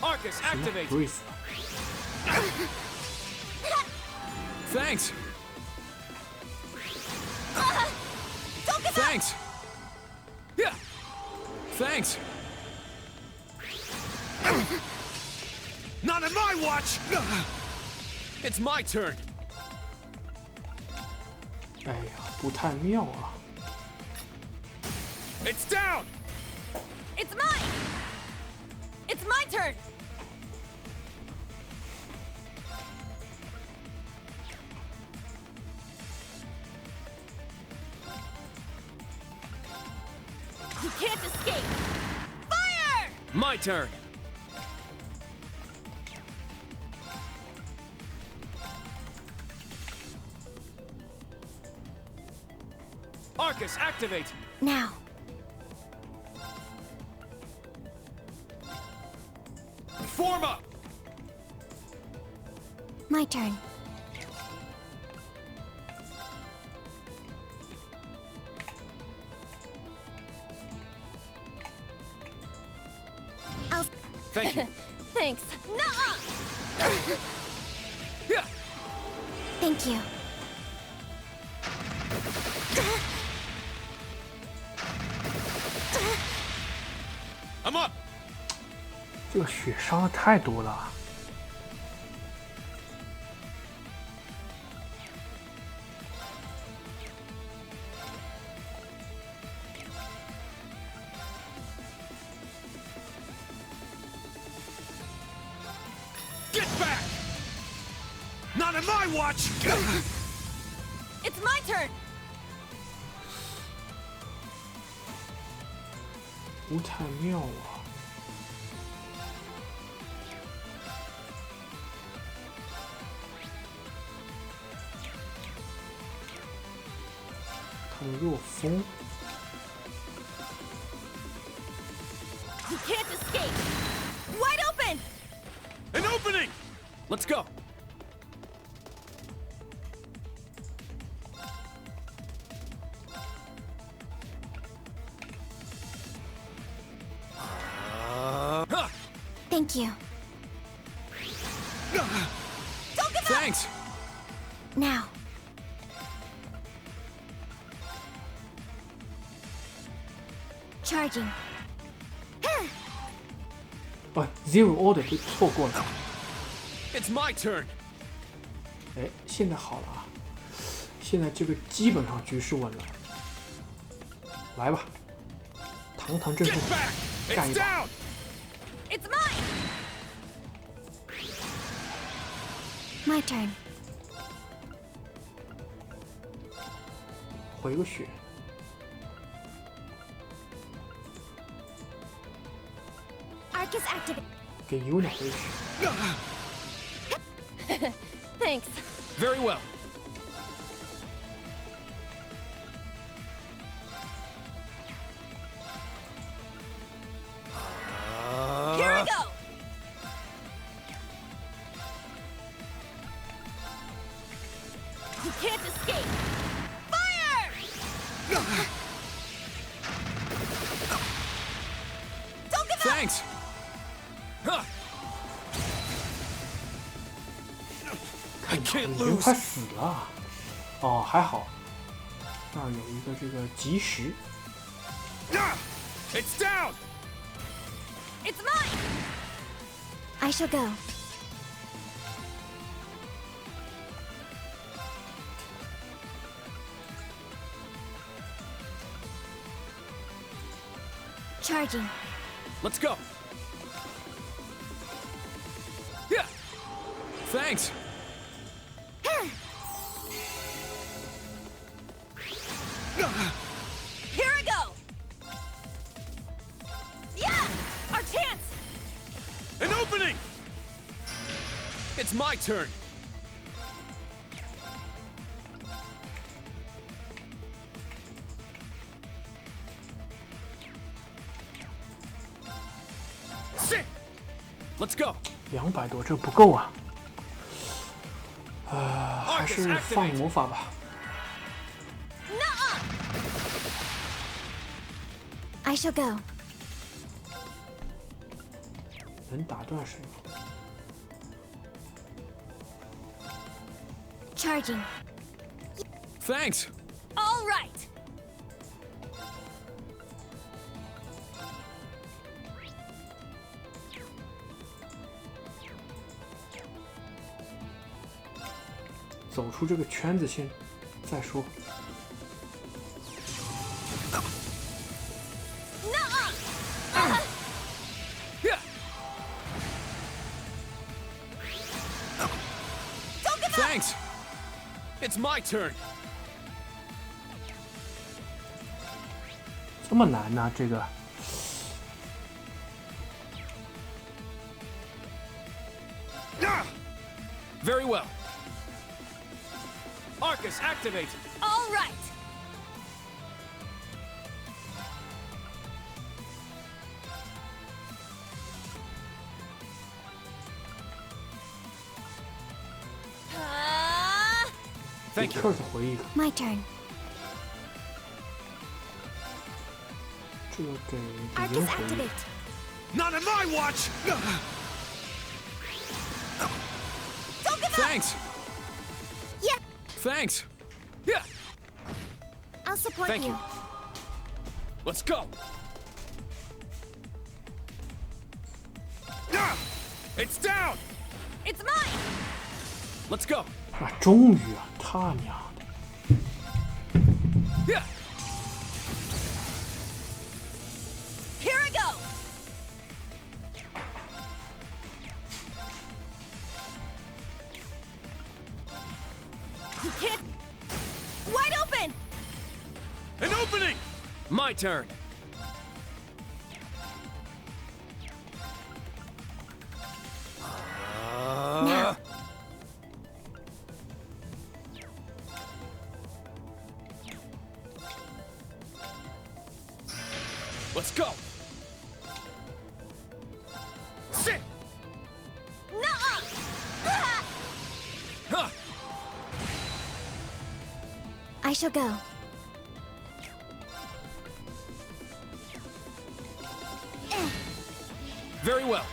[SPEAKER 2] Arcus,
[SPEAKER 1] 什么
[SPEAKER 2] activate.
[SPEAKER 1] Breathe
[SPEAKER 2] Thanks. Thanks. Yeah. Thanks.
[SPEAKER 5] Not on my watch!
[SPEAKER 2] It's my turn.
[SPEAKER 1] 哎呀，不太妙啊！
[SPEAKER 2] It's down.
[SPEAKER 4] It's mine! It's my turn! You can't escape! Fire!
[SPEAKER 2] My turn. Arcus, activate.
[SPEAKER 3] Now.
[SPEAKER 2] Form up.
[SPEAKER 3] My turn. I'll...
[SPEAKER 2] Thank you.
[SPEAKER 4] Thanks. Nuh-uh!
[SPEAKER 2] Yeah.
[SPEAKER 3] Thank you.
[SPEAKER 2] I'm up.
[SPEAKER 1] 这个血伤的太多了。
[SPEAKER 5] Get back! Not on my watch!
[SPEAKER 4] It's my turn!
[SPEAKER 1] 不太妙啊！他的弱风，
[SPEAKER 4] You can't escape! Wide open!
[SPEAKER 5] An opening!
[SPEAKER 2] Let's go.
[SPEAKER 3] Thank you.
[SPEAKER 4] Don't give
[SPEAKER 2] Thanks.
[SPEAKER 3] Now. Charging.
[SPEAKER 1] 哦，Zero Order 被错过了。
[SPEAKER 2] It's my turn.
[SPEAKER 1] 哎，现在好了啊！现在这个基本上局势稳了。来吧，堂堂正
[SPEAKER 5] Get
[SPEAKER 1] 正
[SPEAKER 5] back!
[SPEAKER 1] 干
[SPEAKER 5] It's
[SPEAKER 1] 一把。
[SPEAKER 5] down!
[SPEAKER 4] It's mine!
[SPEAKER 3] My turn.
[SPEAKER 1] 回个血。
[SPEAKER 3] Arcus activate.
[SPEAKER 1] 给Yuna 回血。
[SPEAKER 4] Thanks.
[SPEAKER 2] Very well.
[SPEAKER 4] Here we go! You can't escape! Fire! Don't give up!
[SPEAKER 2] Thanks. Huh. I
[SPEAKER 1] 已
[SPEAKER 2] can't
[SPEAKER 1] 经
[SPEAKER 2] lose.
[SPEAKER 1] 快死了。哦，还好，那儿有一个这个及时。
[SPEAKER 5] It's down!
[SPEAKER 4] It's mine!
[SPEAKER 3] I shall go. Charging.
[SPEAKER 2] Let's go. Yeah. Thanks.
[SPEAKER 4] Here I go! Yeah!
[SPEAKER 5] opening!
[SPEAKER 2] It's my turn. Sit. Let's go.
[SPEAKER 1] 200多，这不够啊。还是放魔法吧。
[SPEAKER 3] I shall go.
[SPEAKER 1] 能打断是吗？
[SPEAKER 3] Charging.
[SPEAKER 2] Thanks.
[SPEAKER 7] All right.
[SPEAKER 1] 走出这个圈子先，再说。
[SPEAKER 2] Thanks. It's my turn.
[SPEAKER 1] 这么难呢、这个。
[SPEAKER 2] Very well. Arcus, activate.
[SPEAKER 7] All right.
[SPEAKER 2] Thank you.
[SPEAKER 1] 克斯回一个，
[SPEAKER 3] My turn.
[SPEAKER 1] 这个给敌
[SPEAKER 3] Arcus
[SPEAKER 1] 人回一个。
[SPEAKER 3] activate.
[SPEAKER 5] Not in my watch!
[SPEAKER 2] Thanks.
[SPEAKER 3] Yeah,
[SPEAKER 2] Thanks. Yeah.
[SPEAKER 3] I'll support
[SPEAKER 2] Thank
[SPEAKER 3] you.
[SPEAKER 2] you. Let's go. It's down.
[SPEAKER 7] It's mine.
[SPEAKER 2] Let's go.
[SPEAKER 1] 啊，终于啊，他娘的！
[SPEAKER 2] Yeah.
[SPEAKER 7] Here I go. You can't. Wide open.
[SPEAKER 5] An opening!
[SPEAKER 2] My turn.
[SPEAKER 3] Now.
[SPEAKER 2] Let's go. Sit. Huh.
[SPEAKER 3] I shall go.
[SPEAKER 2] Very well.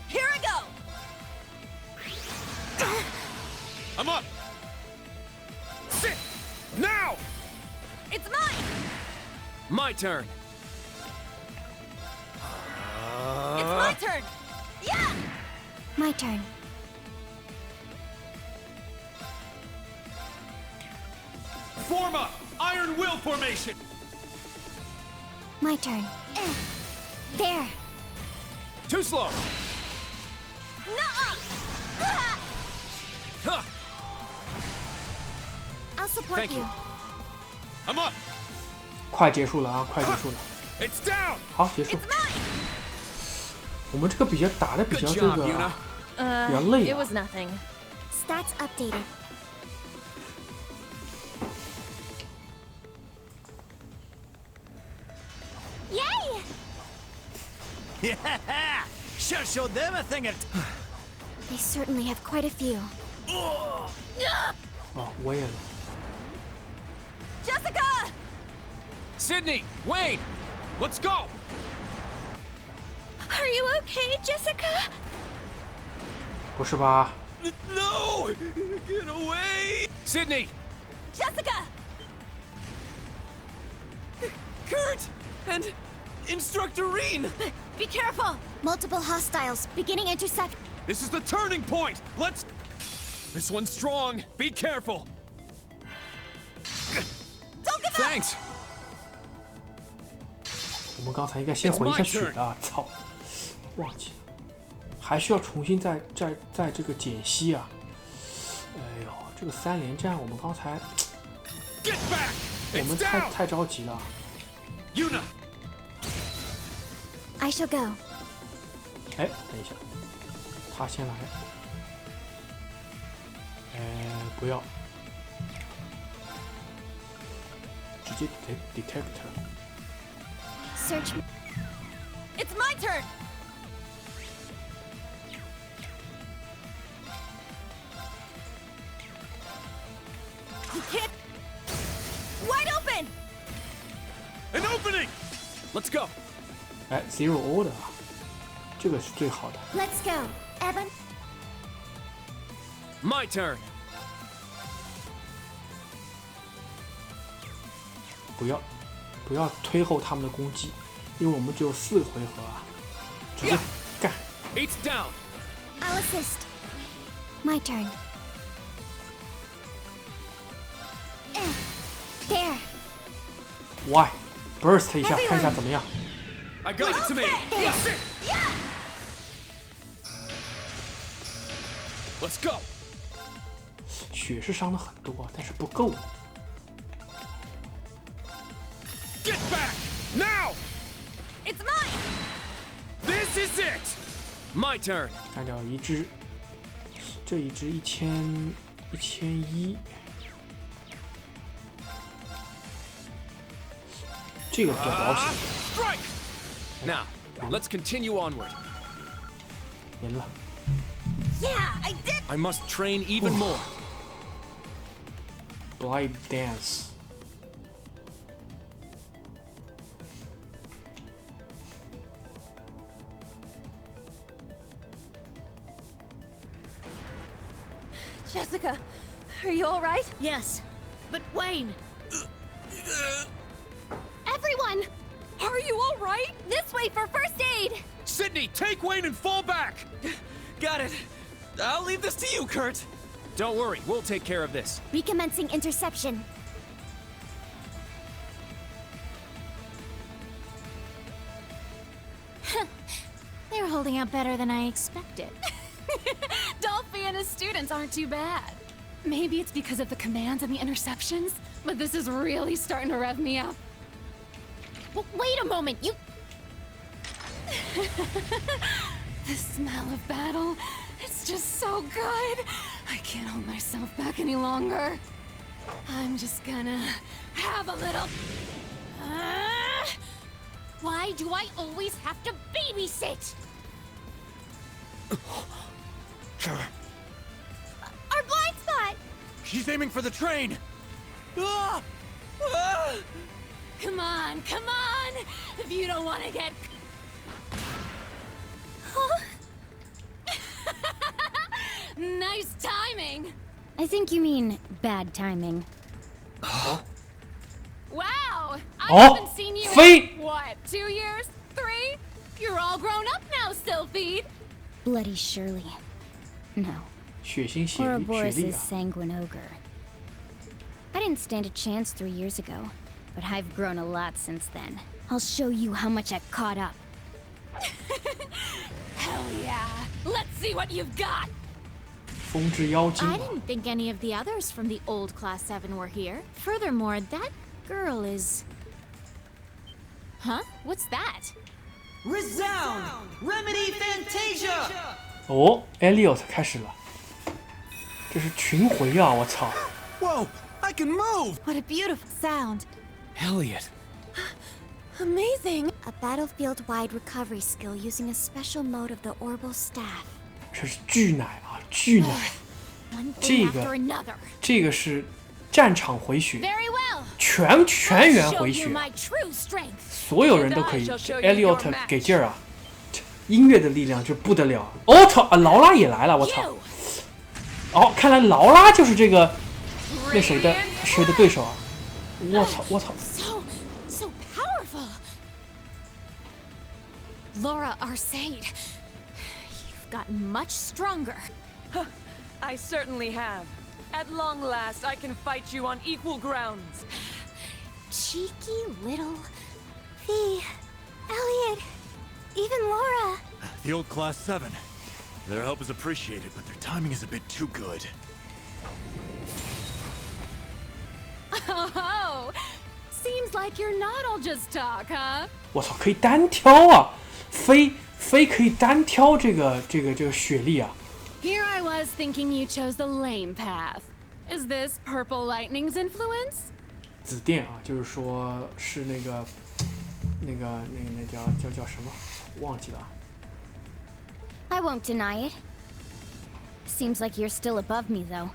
[SPEAKER 7] Here I go.
[SPEAKER 2] I'm up. Sit. Now.
[SPEAKER 7] It's mine.
[SPEAKER 2] My turn.
[SPEAKER 7] It's my turn. Yeah.
[SPEAKER 3] My turn.
[SPEAKER 5] Form up! Iron Will formation!
[SPEAKER 3] My turn. There.
[SPEAKER 2] Too slow. Huh.
[SPEAKER 3] I'll support
[SPEAKER 2] Thank you.
[SPEAKER 3] you.
[SPEAKER 2] I'm up.
[SPEAKER 1] 快结束了啊，快结束了。
[SPEAKER 2] It's down.
[SPEAKER 1] 好，结束。
[SPEAKER 7] It's mine.
[SPEAKER 1] 我们这个打的比
[SPEAKER 2] Good
[SPEAKER 1] 较这
[SPEAKER 2] job,
[SPEAKER 1] 个
[SPEAKER 2] Yuna.
[SPEAKER 1] 比较累
[SPEAKER 7] It
[SPEAKER 1] 啊。
[SPEAKER 7] was nothing.
[SPEAKER 3] Stats updated. Yay!
[SPEAKER 5] Yeah! Should show them a thing or
[SPEAKER 3] They certainly have quite a few.
[SPEAKER 1] 哦，我也。
[SPEAKER 7] Jessica.
[SPEAKER 2] Sydney, Wayne, let's go.
[SPEAKER 3] Are you okay, Jessica?
[SPEAKER 1] 不是吧？
[SPEAKER 5] No! Get away!
[SPEAKER 2] Sydney,
[SPEAKER 7] Jessica.
[SPEAKER 5] Kurt! And Instructor Reen!
[SPEAKER 7] Be careful.
[SPEAKER 3] Multiple hostiles. Beginning intercept.
[SPEAKER 5] This is the turning point! Let's...
[SPEAKER 2] this one's strong. Be careful.
[SPEAKER 7] Don't give up.
[SPEAKER 2] Thanks.
[SPEAKER 1] 我们刚才应该先回一下血的，操，忘记了，还需要重新再这个解析啊！哎呦，这个3连战我们刚才
[SPEAKER 5] Get back!
[SPEAKER 1] 我
[SPEAKER 5] It's
[SPEAKER 1] 们
[SPEAKER 5] down!
[SPEAKER 1] 太着急了。
[SPEAKER 5] Yuna!
[SPEAKER 3] I shall go.
[SPEAKER 1] 哎，等一下，他先来。不要，直接 detector。
[SPEAKER 3] Search.
[SPEAKER 4] It's my turn! You can't... Wide open!
[SPEAKER 5] An opening!
[SPEAKER 2] Let's go.
[SPEAKER 1] 哎 ，zero order 啊，这个是最好的。
[SPEAKER 3] Let's go, Evan.
[SPEAKER 2] My turn.
[SPEAKER 1] 不要推后他们的攻击，因为我们只有4个回合啊，直接干。
[SPEAKER 2] Eight's down.
[SPEAKER 3] I'll assist. My turn. There.
[SPEAKER 1] Why? Burst 一下，看一下怎么样。
[SPEAKER 2] I got it to me. Yes. Let's go.
[SPEAKER 1] 血是伤了很多，但是不够。
[SPEAKER 2] Get back now.
[SPEAKER 4] It's mine!
[SPEAKER 2] This is it. My turn.
[SPEAKER 1] 干掉一只，这一只1100，这个比较保险。
[SPEAKER 2] Strike. Now, let's continue onward.
[SPEAKER 1] 赢了。
[SPEAKER 4] Yeah, I did!
[SPEAKER 2] I must train even more.
[SPEAKER 1] Blind dance。
[SPEAKER 4] Jessica, are you alright?
[SPEAKER 3] Yes, but Wayne. Everyone,
[SPEAKER 4] Are you alright?
[SPEAKER 3] this way for first aid.
[SPEAKER 2] Sydney, take Wayne and fall back.
[SPEAKER 8] Got it. I'll leave this to you, Kurt.
[SPEAKER 2] Don't worry, we'll take care of this.
[SPEAKER 3] Recommencing interception. They're holding out better than I expected.
[SPEAKER 7] Dolphy and his students aren't too bad. Maybe it's because of the commands and the interceptions, but this is really starting to rev me up.
[SPEAKER 3] Wait a moment, you...
[SPEAKER 7] The smell of battle, it's just so good. I can't hold myself back any longer. I'm just gonna have a little...
[SPEAKER 3] Why do I always have to babysit? Our blind spot!
[SPEAKER 5] She's aiming for the train!
[SPEAKER 8] Ah! Ah!
[SPEAKER 7] Come on, come on! If you don't want to get...
[SPEAKER 3] Huh?
[SPEAKER 7] Nice timing!
[SPEAKER 3] I think you mean bad timing.
[SPEAKER 7] Wow! I
[SPEAKER 1] Oh,
[SPEAKER 7] haven't seen you
[SPEAKER 1] Fate!
[SPEAKER 7] in, what, 2 years? 3? You're all grown up now, Sylphide!
[SPEAKER 3] Bloody Shirley. No.
[SPEAKER 1] 血腥血力
[SPEAKER 3] Ouroboros'
[SPEAKER 1] 啊！
[SPEAKER 3] sanguine ogre. I didn't stand a chance 3 years ago, but I've grown a lot since then. I'll show you how much I've caught up.
[SPEAKER 7] Hell yeah! Let's see what you've got!
[SPEAKER 1] 风之妖精
[SPEAKER 3] I didn't think any of the others from the old Class 7 were here. Furthermore, that girl is... Huh? What's that?
[SPEAKER 8] Resound! Remedy Fantasia!
[SPEAKER 1] 哦 ，Elliot 开始了，这是群回啊！我操！
[SPEAKER 8] Whoa! I can move!
[SPEAKER 3] What a beautiful sound.
[SPEAKER 2] Elliot.
[SPEAKER 3] Amazing. A battlefield-wide recovery skill using a special mode of the Orbital Staff.
[SPEAKER 1] 这是巨奶啊，巨奶！
[SPEAKER 3] One
[SPEAKER 1] 这
[SPEAKER 3] thing
[SPEAKER 1] 个
[SPEAKER 3] after another.
[SPEAKER 1] 这个是战场回血，
[SPEAKER 3] Very well.
[SPEAKER 1] 全员
[SPEAKER 3] Show
[SPEAKER 1] 回
[SPEAKER 3] you
[SPEAKER 1] 血，
[SPEAKER 3] my true strength.
[SPEAKER 1] 所有人都可以。Elliot 给劲儿啊！这音乐的力量就不得了。哦操啊，劳拉也来了，我操！
[SPEAKER 3] You.
[SPEAKER 1] 哦，看来劳拉就是这个那谁的对手啊！我操，我操！
[SPEAKER 3] So powerful. Laura Arcade, you've gotten much stronger.
[SPEAKER 4] I certainly have. At long last, I can fight you on equal grounds.
[SPEAKER 3] Cheeky little V, Elliot, even Laura.
[SPEAKER 5] The old Class 7. Their help is appreciated, but their timing is a bit too good.
[SPEAKER 7] Oh, seems like you're not all just talk, huh?
[SPEAKER 1] 我操，可以单挑啊！飞非可以单挑这个雪莉啊。
[SPEAKER 7] Here I was thinking you chose the lame path. Is this purple lightning's influence?
[SPEAKER 1] 紫电啊，就是说是那叫什么？忘记了。
[SPEAKER 3] I won't deny it. Seems like you're still above me, though.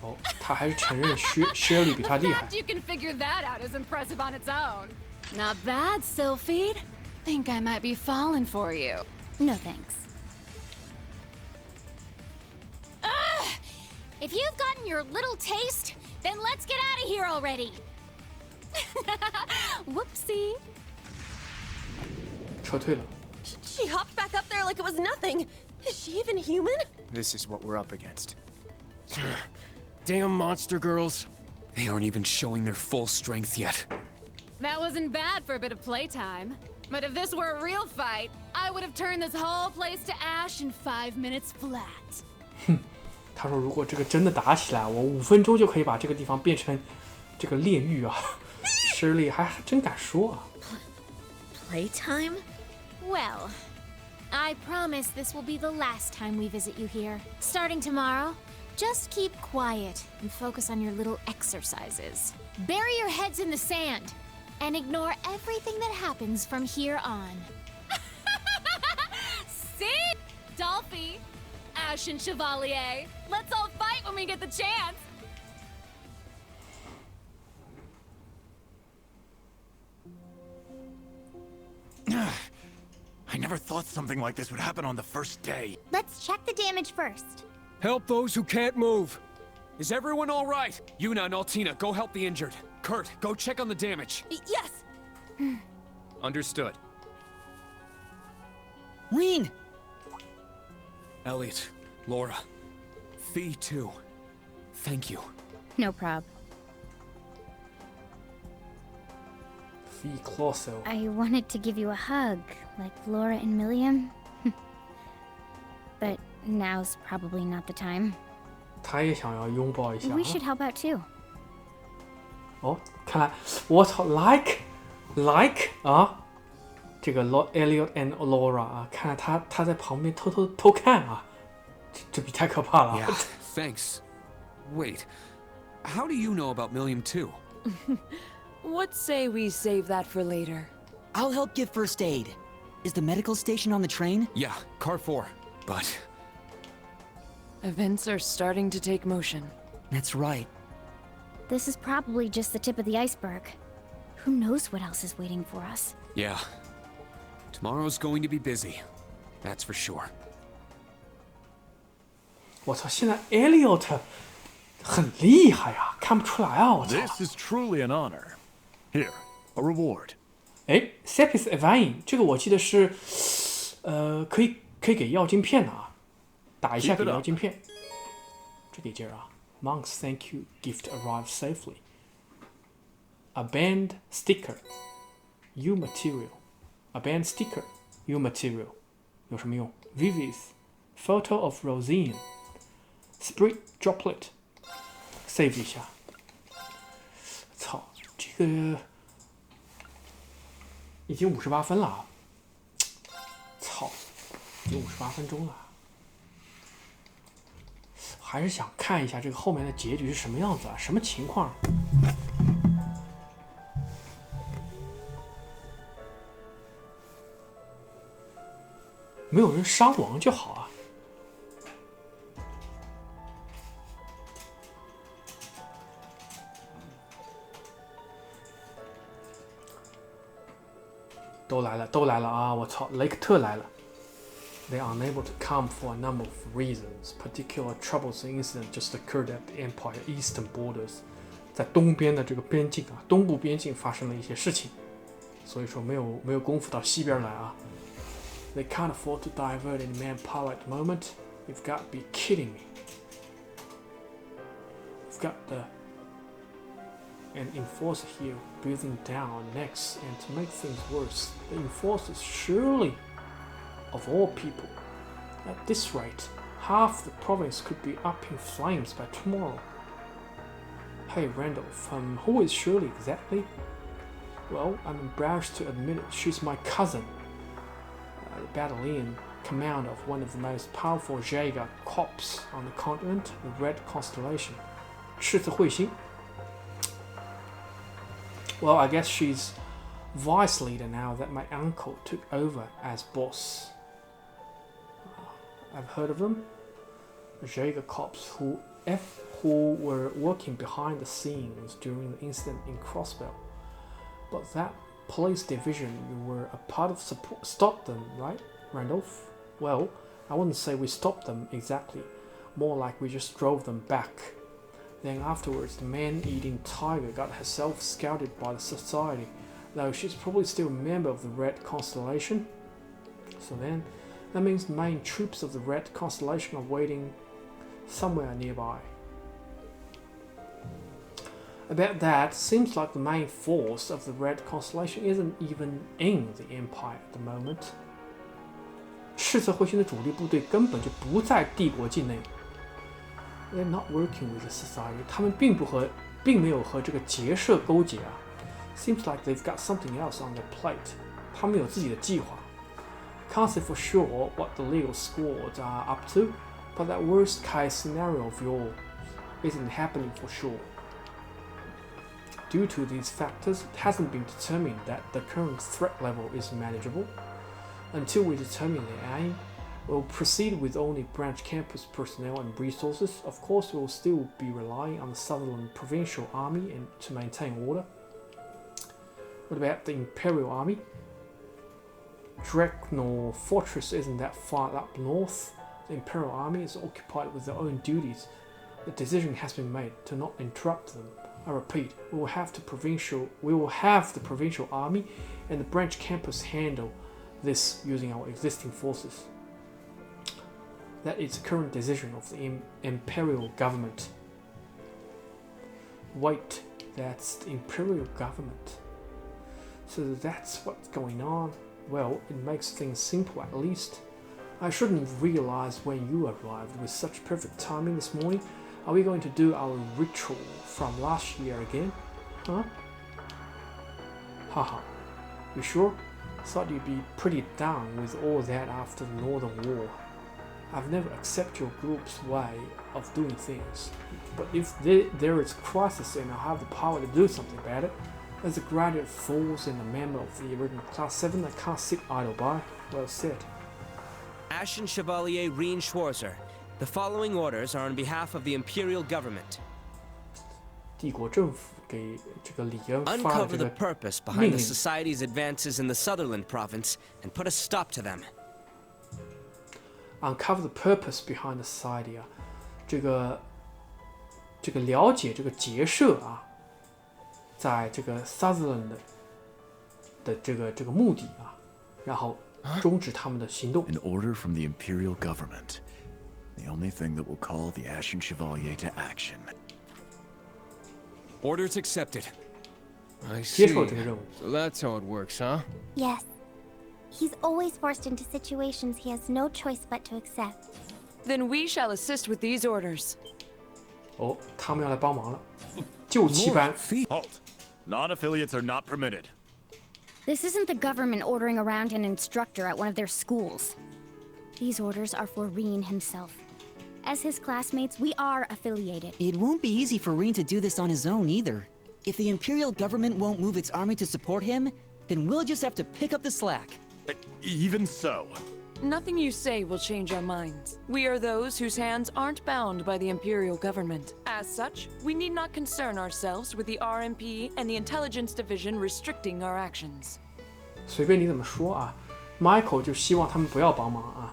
[SPEAKER 1] 哦，他还是承认Shirley 比他厉害。
[SPEAKER 7] The fact you can figure that out is impressive on its own. Not bad, Sylphie. Think I might be falling for you.
[SPEAKER 3] No thanks. If you've gotten your little taste, then let's get out of here already.
[SPEAKER 7] Whoopsie.
[SPEAKER 1] 撤退了。
[SPEAKER 9] She hopped back up there like it was nothing. Is she even human?
[SPEAKER 2] This is what we're up against.
[SPEAKER 6] Damn monster girls.
[SPEAKER 2] They aren't even showing their full strength yet.
[SPEAKER 7] That wasn't bad for a bit of playtime. But if this were a real fight, I would have turned this whole place to ash in 5 minutes flat.
[SPEAKER 1] 他说：“如果这个真的打起来，我5分钟就可以把这个地方变成这个炼狱啊！” Shirley 还真敢说啊。
[SPEAKER 9] Playtime?
[SPEAKER 3] Well, I promise this will be the last time we visit you here. Starting tomorrow, just keep quiet and focus on your little exercises. Bury your heads in the sand and ignore everything that happens from here on.
[SPEAKER 7] See? Dolphy, Ash and Chevalier, let's all fight when we get the chance.
[SPEAKER 5] I never thought something like this would happen on the first day.
[SPEAKER 3] Let's check the damage first.
[SPEAKER 6] Help those who can't move.
[SPEAKER 2] Is everyone all right? Yuna and Altina, go help the injured. Kurt, go check on the damage.
[SPEAKER 9] Yes.
[SPEAKER 2] Understood.
[SPEAKER 8] Reen!
[SPEAKER 2] Elliot, Laura, Fee too. Thank you.
[SPEAKER 3] No prob.
[SPEAKER 1] Fee closer.
[SPEAKER 3] I wanted to give you a hug, like Laura and Milliam. But now's probably not the time.
[SPEAKER 1] 他也想要拥抱一下。
[SPEAKER 3] We should help out too.
[SPEAKER 1] 哦，看来我操 ，like 啊，这个 Elliot and Laura 啊，看来他在旁边偷看啊，这笔太可怕了。
[SPEAKER 2] Yeah, thanks. Wait, how do you know about Milliam too?
[SPEAKER 4] What say we save that for later?
[SPEAKER 8] I'll help give first aid. Is the medical station on the train?
[SPEAKER 2] Yeah, car 4. But
[SPEAKER 4] Events are starting to take motion.
[SPEAKER 8] That's right.
[SPEAKER 3] This is probably just the tip of the iceberg. Who knows what else is waiting for us?
[SPEAKER 2] yeah, tomorrow's going to be busy. That's for sure.
[SPEAKER 1] 我操，现在 Elliot 很厉害啊，看不出来啊，我操。
[SPEAKER 5] This is truly an honor. Here, a reward.
[SPEAKER 1] 哎 ，Sepis Evine 这个我记得是，可以给药晶片的啊，打一下给药晶片，这个劲儿啊。Monks, thank you. Gift arrived safely. A band sticker. U material. A band sticker. U material. 有什么用 ？Vivis. Photo of Rosine. Sprit droplet. Save 一下。操，这个已经58分了啊！操，已经58分钟了。还是想看一下这个后面的结局是什么样子啊？什么情况？没有人伤亡就好啊。都来了啊！我操，雷克特来了。They are unable to come for a number of reasons. Particular troublesome incident just occurred at the Empire eastern borders. 在东边的这个边境啊，东部边境发生了一些事情，所以说没有功夫到西边来啊。They can't afford to divert any manpower at the moment. You've got to be kidding me. We've got an enforcer here breathing down our necks, and to make things worse, the enforcer is surely of all people. At this rate, half the province could be up in flames by tomorrow. Hey Randolph, who is Shirley exactly? Well, I'm embarrassed to admit it, she's my cousin. battalion command of one of the most powerful Jaeger corps on the continent, the Red Constellation. 赤字彗星. Well, I guess she's vice leader now that my uncle took over as boss. I've heard of them. The Jaeger corps who were working behind the scenes during the incident in Crossbell. But that police division you were a part of stopped them, right, Randolph? Well, I wouldn't say we stopped them exactly. More like we just drove them back. Then afterwards, the man-eating tiger got herself scouted by the society, though she's probably still a member of the Red Constellation. So then, that means the main troops of the Red Constellation are waiting somewhere nearby. About that, seems like the main force of the Red Constellation isn't even in the Empire at the moment. 赤色彗星的主力部队根本就不在帝国境内。They're not working with the society. 他们并没有和这个结社勾结啊。Seems like they've got something else on their plate. 他们有自己的计划。Can't say for sure what the legal squads are up to, but that worst case scenario of yours isn't happening for sure. Due to these factors, it hasn't been determined that the current threat level is manageable. Until we determine the aim, we'll proceed with only branch campus personnel and resources. Of course, we'll still be relying on the Sutherland Provincial Army to maintain order. What about the Imperial Army? Drecknor Fortress isn't that far up north. The Imperial Army is occupied with their own duties. The decision has been made to not interrupt them. I repeat, we will have the provincial army and the branch campus handle this using our existing forces. That is the current decision of the imperial government. Wait, that's the imperial government. So that's what's going on. Well, it makes things simple at least. I shouldn't have realized when you arrived with such perfect timing this morning. Are we going to do our ritual from last year again? Huh? Haha. You sure? Thought you'd be pretty down with all that after the Northern War. I've never accepted your group's way of doing things, but if there is a crisis and I have the power to do something about it, as a graduate force and a member of the original Class 7, I can't sit idle by. Well said.
[SPEAKER 10] Ashen Chevalier Reen Schwarzer. The following orders are on behalf of the Imperial Government.
[SPEAKER 1] 帝国政府给这个李恩发了
[SPEAKER 10] Uncover
[SPEAKER 1] 这
[SPEAKER 10] the
[SPEAKER 1] 个
[SPEAKER 10] purpose
[SPEAKER 1] 命
[SPEAKER 10] behind the
[SPEAKER 1] 令。
[SPEAKER 10] Society's advances in the Sutherland Province and put a stop to them.
[SPEAKER 1] Uncover the purpose behind the society 啊，这个了解这个结社啊，在这个 Sutherland 的这个目的啊，然后终止他们的行动。
[SPEAKER 5] An order from the Imperial Government. The only thing that will call the Ashen Chevalier to action.
[SPEAKER 6] Orders accepted.
[SPEAKER 8] I
[SPEAKER 1] 接
[SPEAKER 8] see.
[SPEAKER 1] 受这个任务。
[SPEAKER 6] So that's how it works, huh?
[SPEAKER 11] Yes. He's always forced into situations he has no choice but to accept.
[SPEAKER 4] Then we shall assist with these orders.
[SPEAKER 1] 哦，他们要来帮忙了，救气班。
[SPEAKER 5] Halt! Non-affiliates are not permitted.
[SPEAKER 3] This isn't the government ordering around an instructor at one of their schools. These orders are for Reen himself. As his classmates, we are affiliated.
[SPEAKER 12] It won't be easy for Reen to do this on his own either. If the Imperial government won't move its army to support him, then we'll just have to pick up the slack.
[SPEAKER 5] Even so.
[SPEAKER 4] Nothing you say will change our minds. We are those whose hands aren't bound by the Imperial government. As such, we need not concern ourselves with the RMP and the Intelligence Division restricting our actions.
[SPEAKER 1] 随便你怎么说啊 ，Michael 就希望他们不要帮忙啊。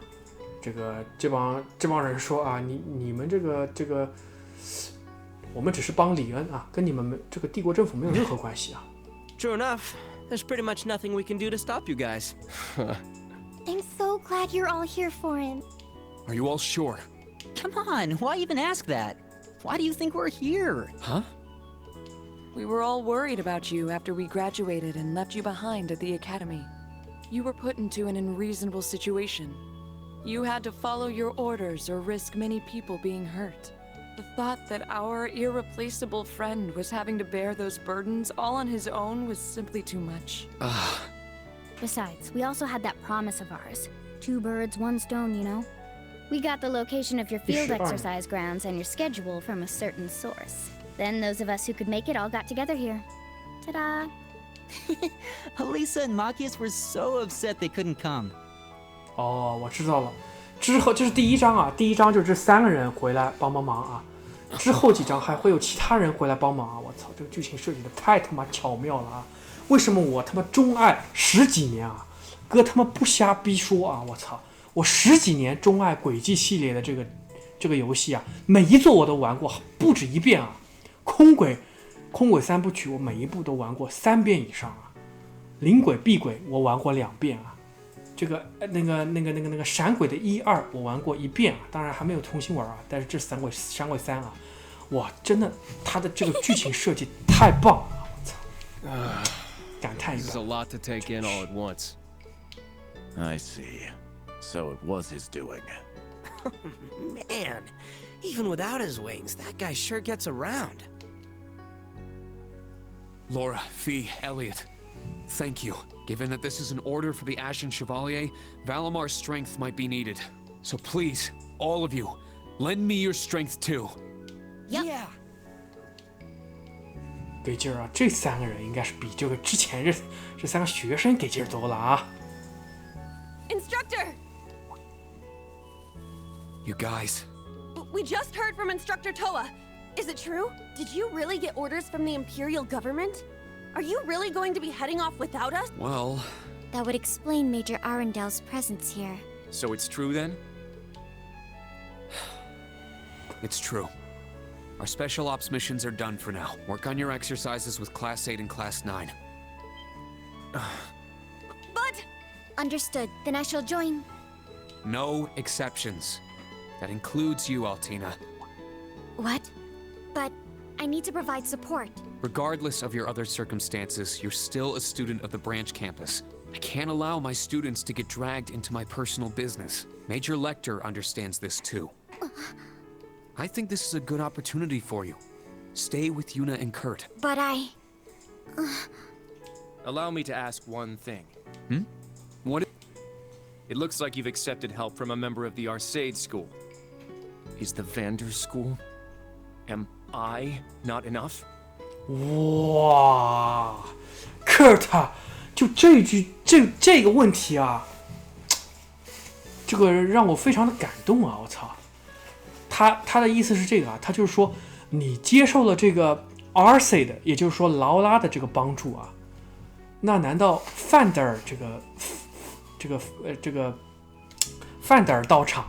[SPEAKER 1] 这帮人说啊，你们这个，我们只是帮李恩啊，跟你们这个帝国政府没有任何关系啊。
[SPEAKER 10] True enough. There's pretty much nothing we can do to stop you guys.
[SPEAKER 11] I'm so glad you're all here for him.
[SPEAKER 6] Are you all sure?
[SPEAKER 12] Come on, why even ask that? Why do you think we're here?
[SPEAKER 6] Huh?
[SPEAKER 4] We were all worried about you after we graduated and left you behind at the academy. You were put into an unreasonable situation. You had to follow your orders or risk many people being hurt. The thought that our irreplaceable friend was having to bear those burdens all on his own was simply too much.
[SPEAKER 3] Besides, we also had that promise of ours. two birds, one stone, you know? We got the location of your field exercise grounds and your schedule from a certain source. Then those of us who could make it all got together here. Ta-da!
[SPEAKER 12] Elisa and Machias were so upset they couldn't come.
[SPEAKER 1] 哦，我知道了。之后这是第一章啊，第一章就这3个人回来帮忙啊。之后几章还会有其他人回来帮忙啊！我操，这个剧情设计的太他妈巧妙了啊！为什么我他妈钟爱10几年啊？哥他妈不瞎逼说啊！我操，我10几年钟爱轨迹系列的这个游戏啊，每一座我都玩过不止1遍啊！空轨3部曲我每一部都玩过3遍以上啊！灵轨、壁轨我玩过2遍啊！这个那个闪鬼的1、2我玩过1遍啊，当然还没有重新玩啊。但是这闪鬼3啊，哇，真的，它的这个剧情设计太棒了，我操！感叹一
[SPEAKER 8] This is a
[SPEAKER 1] 个。
[SPEAKER 8] lot to take in all at once.
[SPEAKER 5] I see. So it was his doing.
[SPEAKER 10] Man, even without his wings, that guy sure gets around.
[SPEAKER 2] Laura, Fee, Elliot, thank you. Given that this is an order for the Ashen Chevalier, Valamar's strength might be needed. So please, all of you, lend me your strength too.
[SPEAKER 10] Yeah.
[SPEAKER 1] 给劲儿啊！这3个人应该是比这个之前这3个学生给劲儿多了啊！
[SPEAKER 9] Instructor!
[SPEAKER 2] You guys.
[SPEAKER 9] We just heard from Instructor Toa. Is it true? Did you really get orders from the Imperial government? Are you really going to be heading off without us?
[SPEAKER 2] Well...
[SPEAKER 3] That would explain Major Arendel's presence here.
[SPEAKER 8] So it's true then?
[SPEAKER 2] It's true. Our special ops missions are done for now. Work on your exercises with Class 8 and Class 9.
[SPEAKER 9] But...
[SPEAKER 3] Understood. Then I shall join.
[SPEAKER 2] No exceptions. That includes you, Altina.
[SPEAKER 3] What? But I need to provide support.
[SPEAKER 2] Regardless of your other circumstances, you're still a student of the branch campus. I can't allow my students to get dragged into my personal business. Major Lecter understands this too. I think this is a good opportunity for you. Stay with Yuna and Kurt.
[SPEAKER 3] But I...
[SPEAKER 8] Allow me to ask one thing.
[SPEAKER 2] What?
[SPEAKER 8] It looks like you've accepted help from a member of the Arcade School. Is the Vander School? Am I not enough?
[SPEAKER 1] 哇，Kurt，就这个问题啊，这个让我非常的感动啊！我操，他的意思是这个啊，他就是说你接受了这个 RC 的，也就是说劳拉的这个帮助啊，那难道范德尔这个范德尔到场，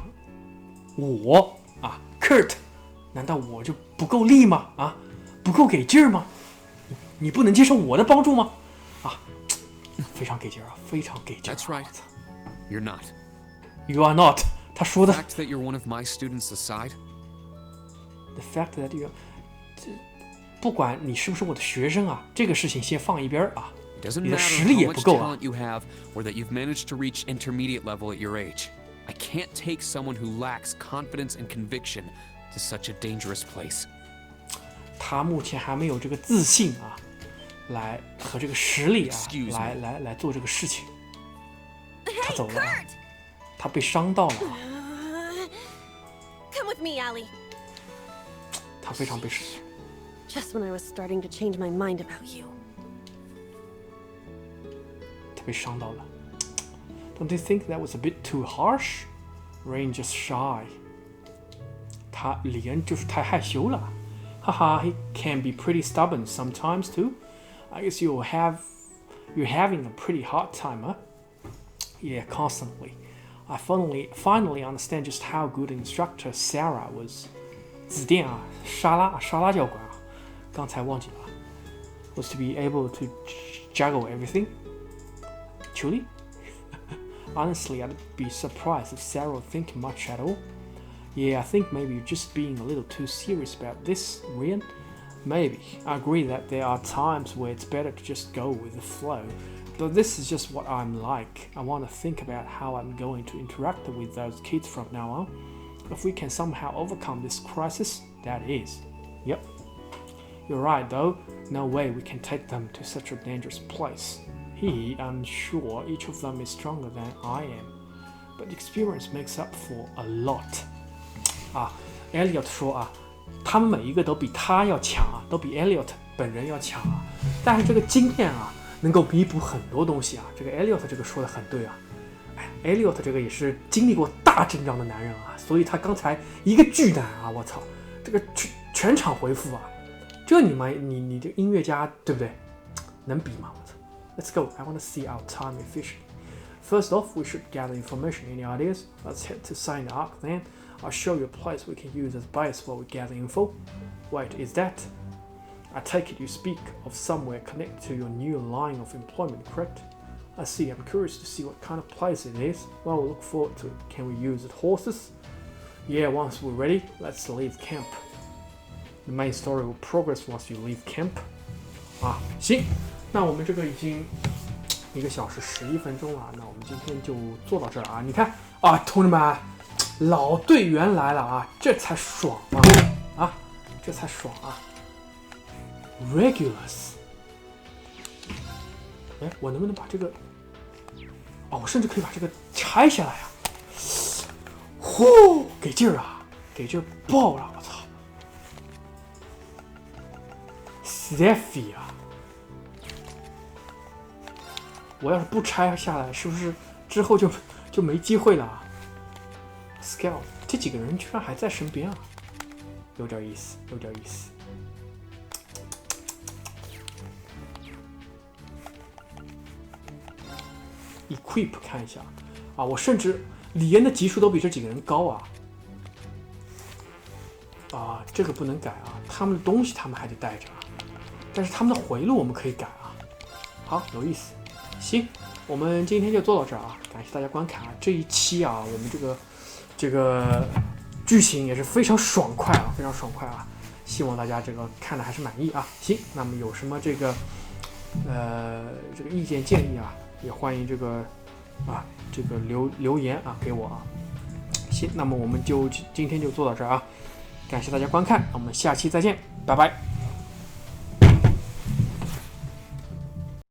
[SPEAKER 1] 我啊 Kurt， 难道我就不够力吗？啊？不够给劲儿吗？你不能接受我的帮助吗？啊，非常给劲儿啊，非常给劲儿。
[SPEAKER 2] That's right. You're not.
[SPEAKER 1] You are not. 他说的。
[SPEAKER 2] The fact that you're one of my students aside.
[SPEAKER 1] The fact that you， 不管你是不是我的学生啊，这个事情先放一边啊。
[SPEAKER 2] It doesn't
[SPEAKER 1] 你的
[SPEAKER 2] matter
[SPEAKER 1] 实力
[SPEAKER 2] how
[SPEAKER 1] 也不
[SPEAKER 2] much
[SPEAKER 1] 够啊。
[SPEAKER 2] talent you have, or that you've managed to reach intermediate level at your age. I can't take someone who lacks confidence and conviction to such a dangerous place.
[SPEAKER 1] 他目前还没有这个自信啊，来和这个实力啊，来做这个事情。他走了啊，他被伤到了啊。
[SPEAKER 9] Come with me, Allie.
[SPEAKER 1] 他非常被伤。
[SPEAKER 9] Just when I was starting to change my mind about you.
[SPEAKER 1] 他被伤到了。Don't you think that was a bit too harsh? Rain just shy. 李恩就是太害羞了。Haha, he can be pretty stubborn sometimes too. I guess you're having a pretty hard time, huh? Yeah, constantly. I finally understand just how good an instructor Sarah was. 子店啊，莎拉教官啊，刚才忘记了。Was to be able to juggle everything. Truly? Honestly, I'd be surprised if Sarah would think much at all. Yeah, I think maybe you're just being a little too serious about this, Rian. Maybe. I agree that there are times where it's better to just go with the flow. But this is just what I'm like. I want to think about how I'm going to interact with those kids from now on. If we can somehow overcome this crisis, that is. Yep. You're right though. No way we can take them to such a dangerous place. I'm sure each of them is stronger than I am. but experience makes up for a lot。啊 ，Elliot 说啊，他们每一个都比他要强啊，都比 Elliot 本人要强啊。但是这个经验啊，能够弥补很多东西啊。这个 Elliot 这个说的很对啊。Elliot 这个也是经历过大阵仗的男人啊，所以他刚才一个巨难啊，我操，这个全场回复啊，这你这音乐家对不对？能比吗？我操 ！Let's go. I want to see our time efficiently. First off, we should gather information. Any ideas? Let's head to sign the arc then. I'll show you a place we can use as base while we gather info. Wait, is that? I take it you speak of somewhere connected to your new line of employment, correct? I see. I'm curious to see what kind of place it is. Well, we'll look forward to it. Can we use it horses? Yeah, once we're ready, let's leave camp. The main story will progress once you leave camp. 啊，行，那我们这个已经1个小时11分钟了，那我们今天就做到这儿啊。你看啊，同志们，老队员来了啊，这才爽啊！啊，这才爽啊 ！Regulars， 哎，我能不能把这个？哦，我甚至可以把这个拆下来啊！呼，给劲儿啊，给劲儿爆了！我操 ，Steffi 啊！我要是不拆下来，是不是之后就没机会了啊 ？Scout， 这几个人居然还在身边啊，有点意思，有点意思。Equip 看一下啊，我甚至李恩的级数都比这几个人高啊！啊，这个不能改啊，他们的东西他们还得带着啊，但是他们的回路我们可以改啊。好，有意思。行，我们今天就做到这儿啊！感谢大家观看啊！这一期啊，我们这个剧情也是非常爽快啊，非常爽快啊！希望大家这个看的还是满意啊。行，那么有什么这个意见建议啊，也欢迎这个留言啊给我啊。行，那么我们就今天就做到这儿啊！感谢大家观看，我们下期再见，拜拜。